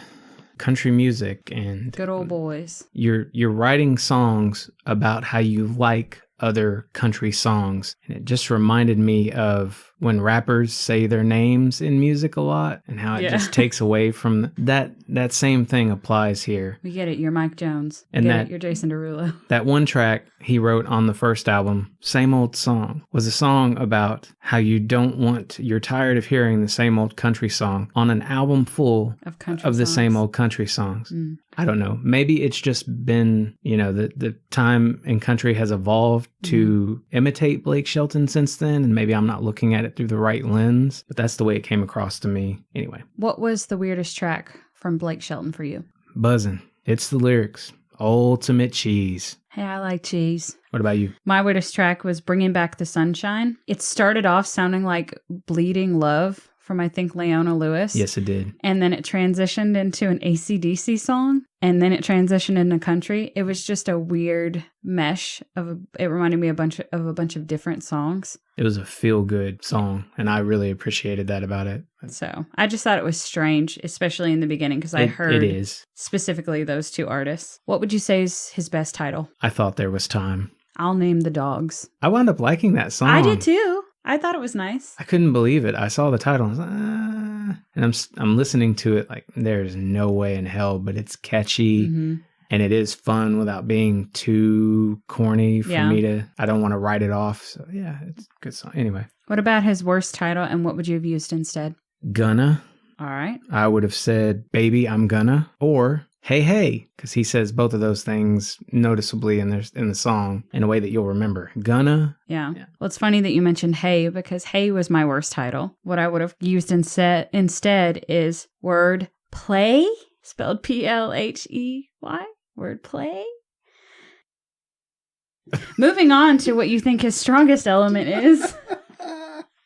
country music and Good old boys. You're writing songs about how you like other country songs. And it just reminded me of when rappers say their names in music a lot and how it just takes away from that same thing applies here. We get it. You're Mike Jones. And You're Jason Derulo. That one track he wrote on the first album, Same Old Song, was a song about how you're tired of hearing the same old country song on an album full of the same old country songs. Mm. I don't know. Maybe it's just been, the time in country has evolved to imitate Blake Shelton since then. And maybe I'm not looking at it through the right lens, but that's the way it came across to me. Anyway. What was the weirdest track from Blake Shelton for you? Buzzin'. It's the lyrics. Ultimate cheese. Hey, I like cheese. What about you? My weirdest track was Bringing Back the Sunshine. It started off sounding like Bleeding Love from, I think, Leona Lewis. Yes, it did. And then it transitioned into an AC/DC song. And then it transitioned into country. It was just a weird mesh it reminded me of a bunch of different songs. It was a feel-good song, and I really appreciated that about it. So I just thought it was strange, especially in the beginning, because I heard it is specifically those two artists. What would you say is his best title? I Thought There Was Time. I'll Name the Dogs. I wound up liking that song. I did too. I thought it was nice. I couldn't believe it. I saw the title and I was like, and I'm listening to it like there's no way in hell, but it's catchy and it is fun without being too corny for me I don't want to write it off. So yeah, it's a good song. Anyway. What about his worst title and what would you have used instead? Gonna. All right. I would have said Baby I'm Gonna or Hey Hey, because he says both of those things noticeably in the song in a way that you'll remember. Gonna. Yeah. Well, it's funny that you mentioned Hey, because Hey was my worst title. What I would have used instead is Word Play, spelled Plhey. Word Play. Moving on to what you think his strongest element is.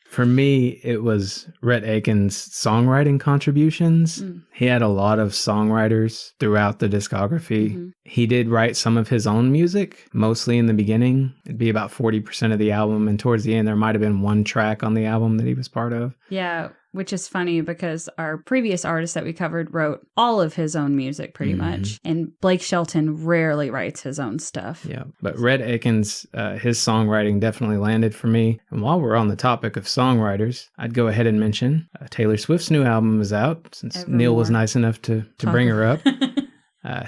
For me, it was Rhett Akins' songwriting contributions. He had a lot of songwriters throughout the discography. He did write some of his own music, mostly in the beginning. It'd be about 40% of the album. And towards the end, there might have been one track on the album that he was part of. Yeah, which is funny because our previous artist that we covered wrote all of his own music pretty much. And Blake Shelton rarely writes his own stuff. Yeah, but Rhett Akins, his songwriting definitely landed for me. And while we're on the topic of songwriters, I'd go ahead and mention Taylor Swift's new album is out, since Evermore. Neil was nice enough to bring her up.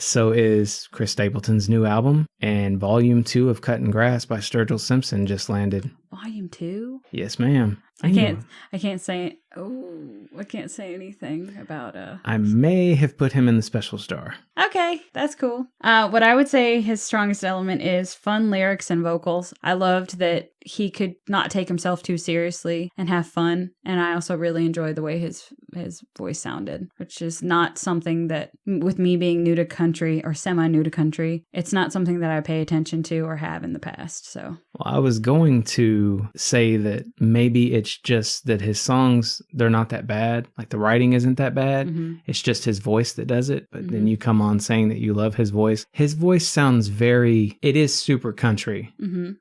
So is Chris Stapleton's new album, and Volume 2 of Cutting Grass by Sturgill Simpson just landed. Volume 2? Yes, ma'am. I can't say anything about I may have put him in the special star. Okay, that's cool. What I would say his strongest element is fun lyrics and vocals. I loved that he could not take himself too seriously and have fun, and I also really enjoyed the way his voice sounded, which is not something that, with me being new to country or semi-new to country, it's not something that I pay attention to or have in the past. So, well, I was going to say that maybe it's just that his songs, they're not that bad. Like the writing isn't that bad. It's just his voice that does it. But then you come on saying that you love his voice. His voice sounds it is super country,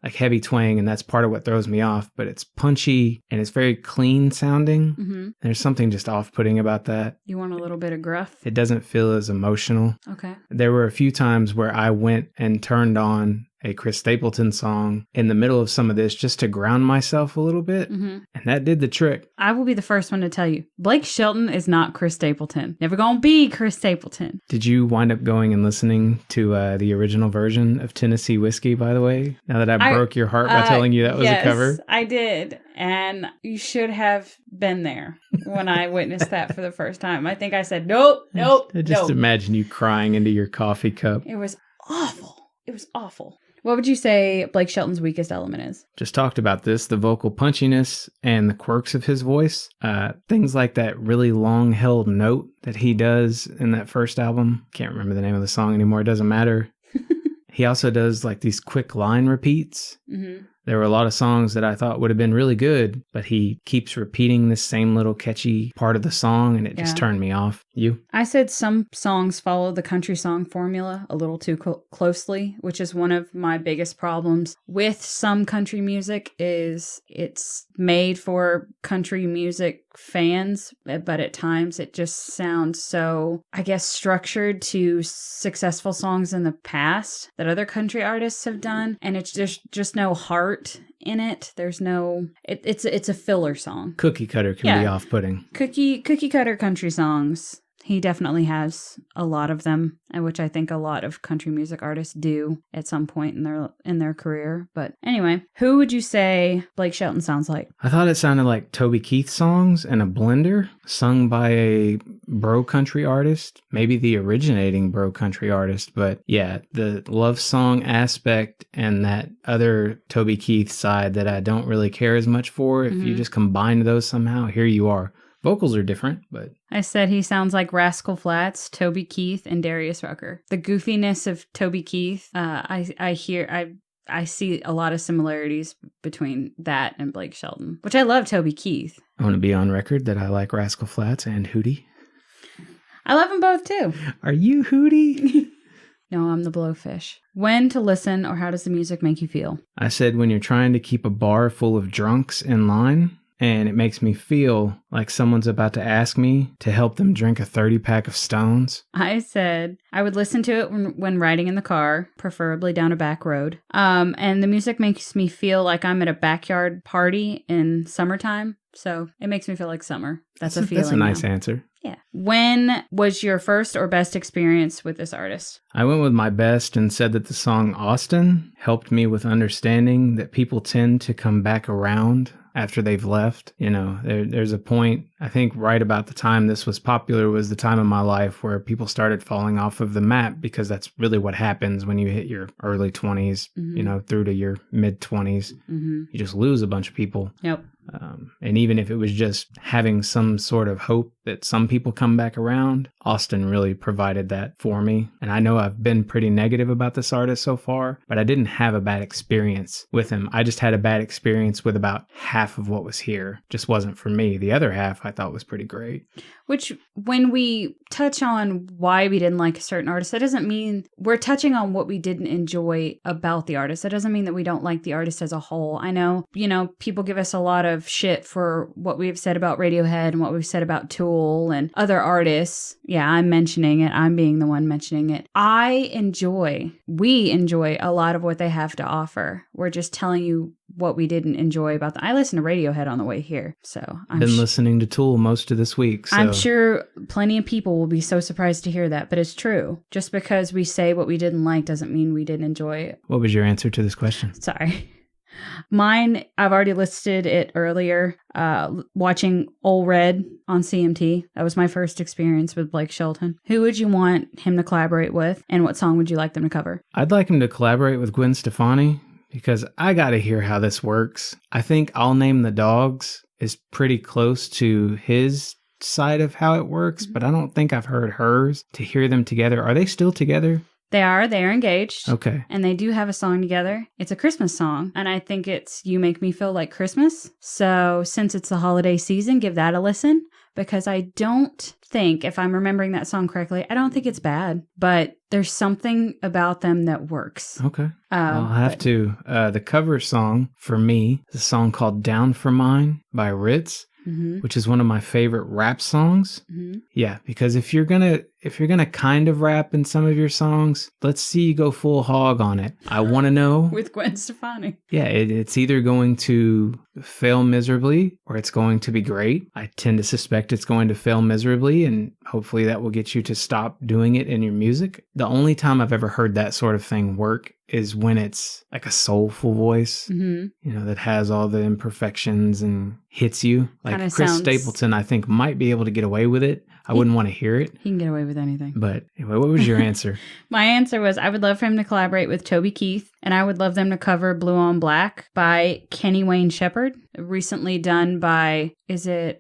like heavy twang, and that's part of what throws me off. But it's punchy and it's very clean sounding. There's something just off-putting about that. You want a little bit of gruff? It doesn't feel as emotional. Okay. There were a few times where I went and turned on a Chris Stapleton song in the middle of some of this just to ground myself a little bit. And that did the trick. I will be the first one to tell you, Blake Shelton is not Chris Stapleton. Never gonna be Chris Stapleton. Did you wind up going and listening to the original version of Tennessee Whiskey, by the way? Now that I broke your heart by telling you that was a cover? Yes, I did. And you should have been there when I witnessed that for the first time. I think I said, nope. I just imagine you crying into your coffee cup. It was awful. It was awful. What would you say Blake Shelton's weakest element is? Just talked about this, the vocal punchiness and the quirks of his voice. Things like that really long-held note that he does in that first album. Can't remember the name of the song anymore. It doesn't matter. He also does like these quick line repeats. Mm-hmm. There were a lot of songs that I thought would have been really good, but he keeps repeating this same little catchy part of the song, and it just turned me off. You? I said some songs follow the country song formula a little too closely, which is one of my biggest problems with some country music is it's made for country music fans, but at times it just sounds so, I guess, structured to successful songs in the past that other country artists have done, and it's just no heart in it. There's no it's a filler song. Cookie cutter can be off-putting. Cookie cutter country songs. He definitely has a lot of them, which I think a lot of country music artists do at some point in their career. But anyway, who would you say Blake Shelton sounds like? I thought it sounded like Toby Keith songs and a blender sung by a bro country artist, maybe the originating bro country artist. But yeah, the love song aspect and that other Toby Keith side that I don't really care as much for, if you just combine those somehow, here you are. Vocals are different, but... I said he sounds like Rascal Flatts, Toby Keith, and Darius Rucker. The goofiness of Toby Keith, I see a lot of similarities between that and Blake Shelton, which I love Toby Keith. I want to be on record that I like Rascal Flatts and Hootie. I love them both, too. Are you Hootie? No, I'm the blowfish. When to listen, or how does the music make you feel? I said when you're trying to keep a bar full of drunks in line... and it makes me feel like someone's about to ask me to help them drink a 30-pack of Stones. I said I would listen to it when riding in the car, preferably down a back road. And the music makes me feel like I'm at a backyard party in summertime. So it makes me feel like summer. That's a feeling. That's a nice answer. Yeah. When was your first or best experience with this artist? I went with my best and said that the song Austin helped me with understanding that people tend to come back around after they've left. You know, there's a point, I think right about the time this was popular was the time of my life where people started falling off of the map, because that's really what happens when you hit your early 20s, you know, through to your mid 20s. You just lose a bunch of people. Yep. And even if it was just having some sort of hope that some people come back around, Austin really provided that for me. And I know I've been pretty negative about this artist so far, but I didn't have a bad experience with him. I just had a bad experience with about half of what was here. Just wasn't for me. The other half I thought was pretty great. Which, when we touch on why we didn't like a certain artist, that doesn't mean we're touching on what we didn't enjoy about the artist. That doesn't mean that we don't like the artist as a whole. I know, you know, people give us a lot of shit for what we've said about Radiohead and what we've said about Tool and other artists. Yeah, I'm mentioning it. I'm being the one mentioning it. We enjoy a lot of what they have to offer. We're just telling you what we didn't enjoy about them. I listened to Radiohead on the way here, so I've been listening to Tool most of this week. So. I'm sure plenty of people will be so surprised to hear that, but it's true. Just because we say what we didn't like doesn't mean we didn't enjoy it. What was your answer to this question? Sorry. Mine, I've already listed it earlier. Watching Ol' Red on CMT. That was my first experience with Blake Shelton. Who would you want him to collaborate with, and what song would you like them to cover? I'd like him to collaborate with Gwen Stefani, because I gotta hear how this works. I think I'll Name the Dogs is pretty close to his side of how it works, but I don't think I've heard hers. To hear them together, are they still together? They're engaged. Okay. And they do have a song together. It's a Christmas song, and I think it's You Make Me Feel Like Christmas. So since it's the holiday season, give that a listen, because I don't think, if I'm remembering that song correctly, I don't think it's bad, but there's something about them that works. Okay. I'll have to. The cover song for me is a song called Down for Mine by Ritz. Which is one of my favorite rap songs. Yeah, because if you're gonna kind of rap in some of your songs, let's see you go full hog on it. I want to know. With Gwen Stefani. Yeah, it's either going to fail miserably or it's going to be great. I tend to suspect it's going to fail miserably, and hopefully that will get you to stop doing it in your music. The only time I've ever heard that sort of thing work is when it's like a soulful voice, you know, that has all the imperfections and hits you. Like Chris Stapleton, I think, might be able to get away with it. I wouldn't want to hear it. He can get away with anything. But anyway, what was your answer? My answer was I would love for him to collaborate with Toby Keith, and I would love them to cover Blue on Black by Kenny Wayne Shepherd, recently done by, is it,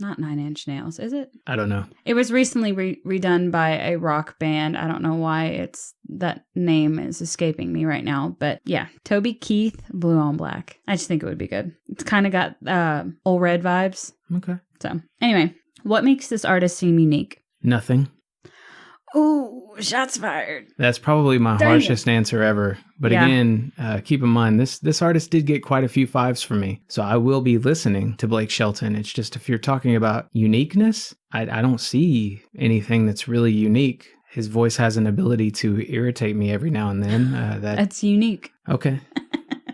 not 9 Inch Nails, is it? I don't know. It was recently redone by a rock band. I don't know why that name is escaping me right now. But yeah, Toby Keith, Blue on Black. I just think it would be good. It's kind of got Old Red vibes. Okay. So anyway, what makes this artist seem unique? Nothing. Ooh, shots fired. That's probably my harshest answer ever. But again, keep in mind, this artist did get quite a few 5s from me. So I will be listening to Blake Shelton. It's just if you're talking about uniqueness, I don't see anything that's really unique. His voice has an ability to irritate me every now and then. That's unique. Okay.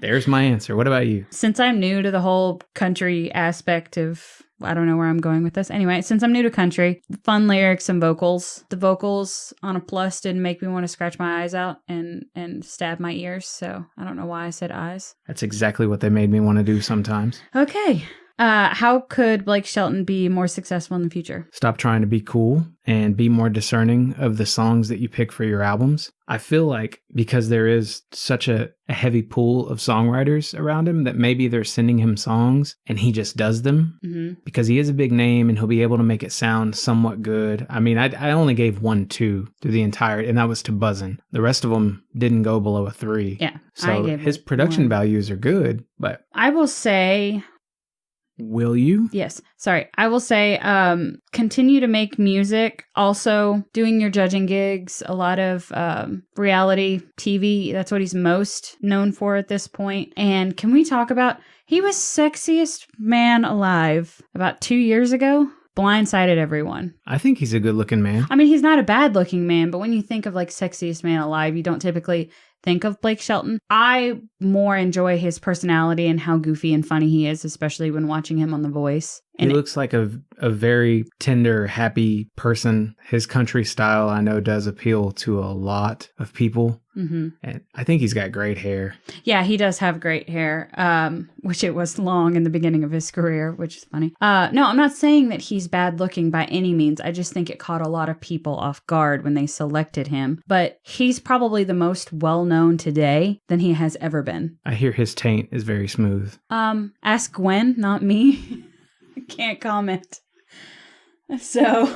There's my answer. What about you? Since I'm new to the whole country aspect of, I don't know where I'm going with this. Anyway, since I'm new to country, fun lyrics and vocals. The vocals on a plus didn't make me want to scratch my eyes out and stab my ears. So I don't know why I said eyes. That's exactly what they made me want to do sometimes. Okay. How could Blake Shelton be more successful in the future? Stop trying to be cool and be more discerning of the songs that you pick for your albums. I feel like because there is such a heavy pool of songwriters around him that maybe they're sending him songs and he just does them because he is a big name and he'll be able to make it sound somewhat good. I mean, I only gave 1 2 through the entire, and that was to Buzzin'. The rest of them didn't go below a 3. Yeah. So his production values are good, but I will say... Will you? Yes. Sorry. I will say continue to make music. Also doing your judging gigs, a lot of reality TV. That's what he's most known for at this point. And can we talk about, he was sexiest man alive about 2 years ago. Blindsided everyone. I think he's a good looking man. I mean, he's not a bad looking man, but when you think of like sexiest man alive, you don't typically think of Blake Shelton. I more enjoy his personality and how goofy and funny he is, especially when watching him on The Voice. He looks like a very tender, happy person. His country style, I know, does appeal to a lot of people. Mm-hmm. And I think he's got great hair. Yeah, he does have great hair, which it was long in the beginning of his career, which is funny. No, I'm not saying that he's bad looking by any means. I just think it caught a lot of people off guard when they selected him. But he's probably the most well-known today than he has ever been. I hear his taint is very smooth. Ask Gwen, not me. I can't comment. So...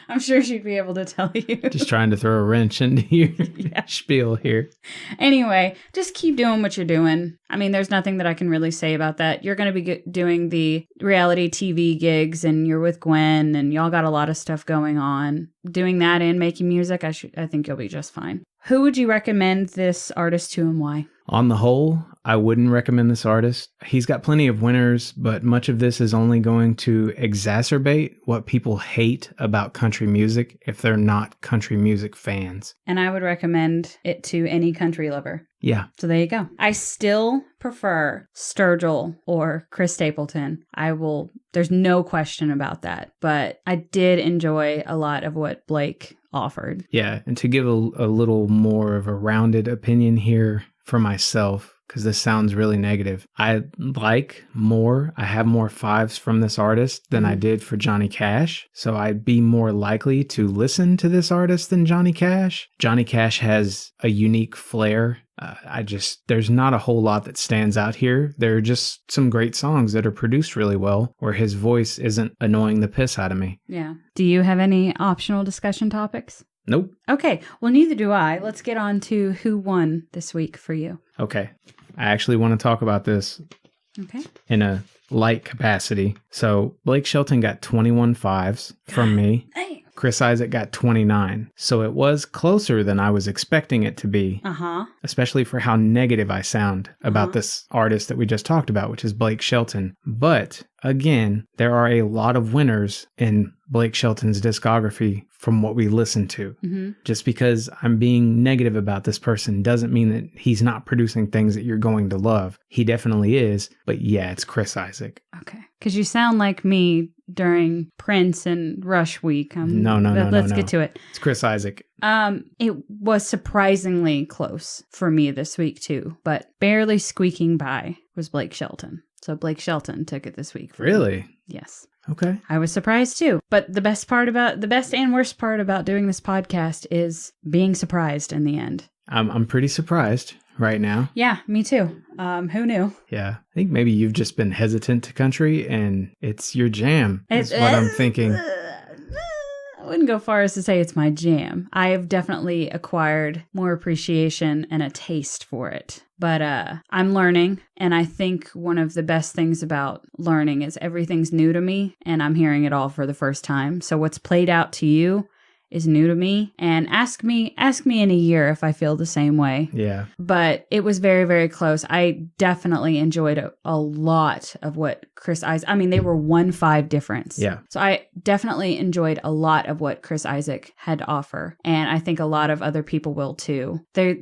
I'm sure she'd be able to tell you. Just trying to throw a wrench into your spiel here. Anyway, just keep doing what you're doing. I mean, there's nothing that I can really say about that. You're going to be doing the reality TV gigs, and you're with Gwen, and y'all got a lot of stuff going on. Doing that and making music, I think you'll be just fine. Who would you recommend this artist to and why? On the whole, I wouldn't recommend this artist. He's got plenty of winners, but much of this is only going to exacerbate what people hate about country music if they're not country music fans. And I would recommend it to any country lover. Yeah. So there you go. I still prefer Sturgill or Chris Stapleton. There's no question about that. But I did enjoy a lot of what Blake offered. Yeah. And to give a little more of a rounded opinion here for myself, because this sounds really negative, I have more 5s from this artist than I did for Johnny Cash. So I'd be more likely to listen to this artist than Johnny Cash. Johnny Cash has a unique flair. There's not a whole lot that stands out here. There are just some great songs that are produced really well where his voice isn't annoying the piss out of me. Yeah. Do you have any optional discussion topics? Nope. Okay. Well, neither do I. Let's get on to who won this week for you. Okay. I actually want to talk about this in a light capacity. So Blake Shelton got 21 5s from me. Hey. Chris Isaak got 29. So it was closer than I was expecting it to be. Especially for how negative I sound about this artist that we just talked about, which is Blake Shelton. But again, there are a lot of winners in Blake Shelton's discography from what we listen to. Just because I'm being negative about this person doesn't mean that he's not producing things that you're going to love. He definitely is. But yeah, it's Chris Isaak. Okay. Because you sound like me during Prince and Rush Week. No. Let's get to it. It's Chris Isaak. It was surprisingly close for me this week too, but barely squeaking by was Blake Shelton. So Blake Shelton took it this week. Really? Yes. Okay. I was surprised too. But the best and worst part about doing this podcast is being surprised in the end. I'm pretty surprised right now. Yeah, me too. Who knew? Yeah. I think maybe you've just been hesitant to country and it's your jam. That's what I'm thinking. I wouldn't go far as to say it's my jam. I have definitely acquired more appreciation and a taste for it. But I'm learning, and I think one of the best things about learning is everything's new to me, and I'm hearing it all for the first time. So what's played out to you is new to me, and ask me in a year if I feel the same way. Yeah. But it was very, very close. I definitely enjoyed a lot of what Chris Isaak, I mean, they were 1-5 difference. Yeah. So I definitely enjoyed a lot of what Chris Isaak had to offer. And I think a lot of other people will too. They're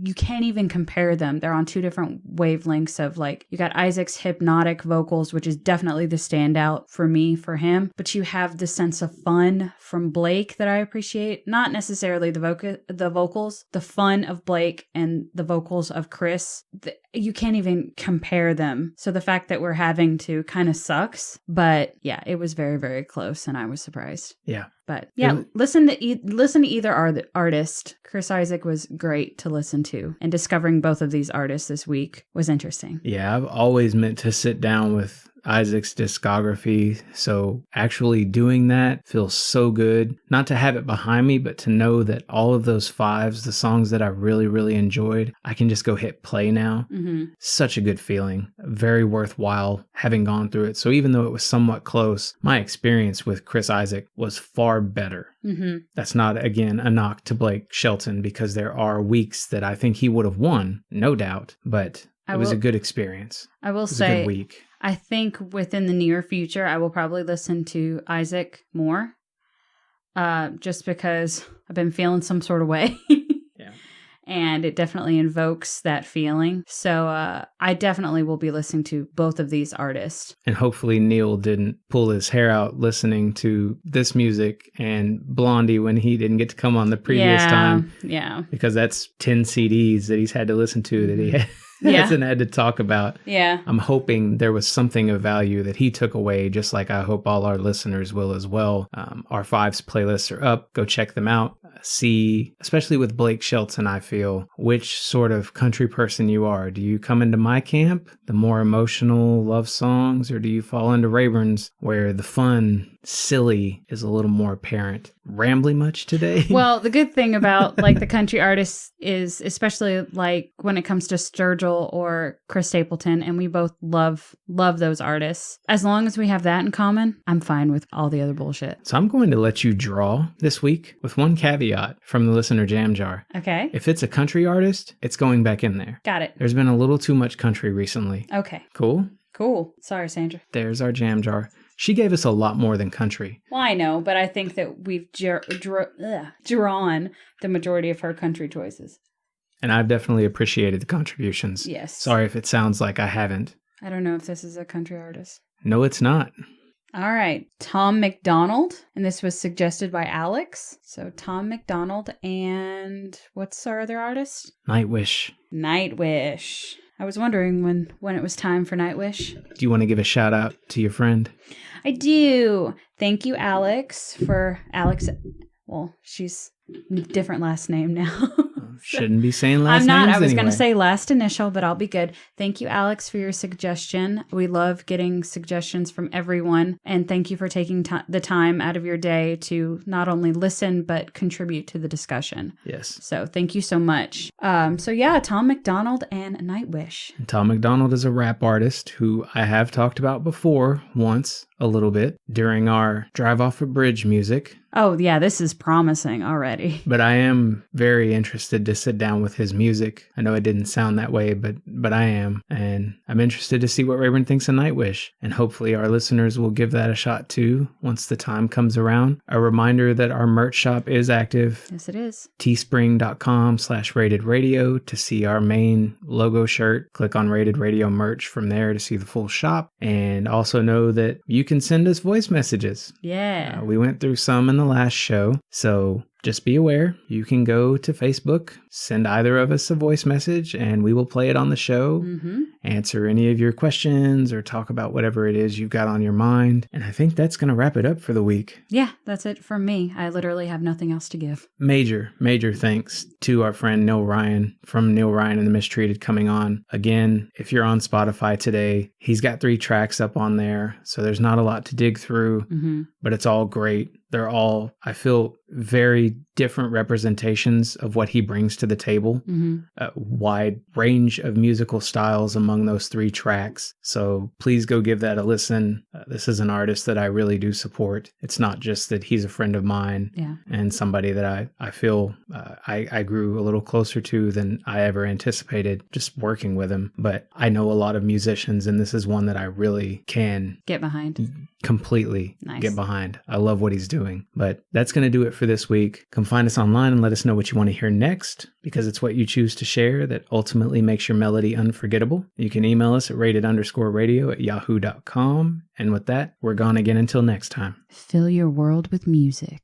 you can't even compare them. They're on two different wavelengths of like, you got Isaac's hypnotic vocals, which is definitely the standout for me, for him. But you have the sense of fun from Blake that I appreciate. Not necessarily the vocals, the fun of Blake and the vocals of Chris. You can't even compare them. So the fact that we're having to kind of sucks. But yeah, it was very, very close and I was surprised. Yeah. But yeah, listen to either artist. Chris Isaak was great to listen to. And discovering both of these artists this week was interesting. Yeah, I've always meant to sit down with Isaac's discography. So actually doing that feels so good. Not to have it behind me, but to know that all of those fives, the songs that I really, really enjoyed, I can just go hit play now. Mm-hmm. Such a good feeling. Very worthwhile having gone through it. So even though it was somewhat close, my experience with Chris Isaak was far better. Mm-hmm. That's not, again, a knock to Blake Shelton, because there are weeks that I think he would have won, no doubt. But it was a good experience. I will say, a good week. I think within the near future, I will probably listen to Isaak more, just because I've been feeling some sort of way. Yeah. And it definitely invokes that feeling. So I definitely will be listening to both of these artists. And hopefully Neel didn't pull his hair out listening to this music and Blondie when he didn't get to come on the previous time. Yeah. Because that's 10 CDs that he's had to listen to that he had. Hasn't had to talk about. Yeah. I'm hoping there was something of value that he took away, just like I hope all our listeners will as well. Our Fives playlists are up. Go check them out. See, especially with Blake Shelton, I feel, which sort of country person you are. Do you come into my camp, the more emotional love songs, or do you fall into Rayburn's, where the fun, silly is a little more apparent? Rambly much today? Well, the good thing about like the country artists is, especially like when it comes to Sturgill or Chris Stapleton, and we both love those artists. As long as we have that in common, I'm fine with all the other bullshit. So I'm going to let you draw this week with one caveat from the listener jam jar. Okay. If it's a country artist, it's going back in there. Got it. There's been a little too much country recently. Okay. Cool? Cool. Sorry, Sandra. There's our jam jar. She gave us a lot more than country. Well, I know, but I think that we've drawn the majority of her country choices. And I've definitely appreciated the contributions. Yes. Sorry if it sounds like I haven't. I don't know if this is a country artist. No, it's not. All right. Tom McDonald. And this was suggested by Alex. So Tom McDonald and what's our other artist? Nightwish. Nightwish. I was wondering when it was time for Nightwish. Do you want to give a shout out to your friend? I do. Thank you, Alex, for Alex. Well, she's different last name now. Shouldn't be saying last names. I'm not. I was going to say last initial, but I'll be good. Thank you, Alex, for your suggestion. We love getting suggestions from everyone. And thank you for taking the time out of your day to not only listen, but contribute to the discussion. Yes. So thank you so much. So yeah, Tom McDonald and Nightwish. Tom McDonald is a rap artist who I have talked about before once a little bit during our Drive Off a Bridge music. Oh, yeah, this is promising already. But I am very interested to sit down with his music. I know it didn't sound that way, but I am. And I'm interested to see what Rayburn thinks of Nightwish. And hopefully our listeners will give that a shot too once the time comes around. A reminder that our merch shop is active. Yes, it is. teespring.com/ratedradio to see our main logo shirt. Click on Rated Radio merch from there to see the full shop. And also know that you can send us voice messages. Yeah. We went through some in the last show. So just be aware, you can go to Facebook, send either of us a voice message, and we will play it on the show, answer any of your questions, or talk about whatever it is you've got on your mind. And I think that's going to wrap it up for the week. Yeah, that's it from me. I literally have nothing else to give. Major thanks to our friend Neel Ryan from Neel Ryan and the Mistreated coming on. Again, if you're on Spotify today, he's got 3 tracks up on there, so there's not a lot to dig through, but it's all great. They're all, I feel, very different representations of what he brings to the table. A wide range of musical styles among those 3 tracks. So please go give that a listen. This is an artist that I really do support. It's not just that he's a friend of mine and somebody that I feel I grew a little closer to than I ever anticipated just working with him. But I know a lot of musicians, and this is one that I really can get behind. Completely get behind. I love what he's doing. But that's going to do it for this week. Come find us online and let us know what you want to hear next, because it's what you choose to share that ultimately makes your melody unforgettable. You can email us at rated_radio@yahoo.com. And with that, we're gone again until next time. Fill your world with music.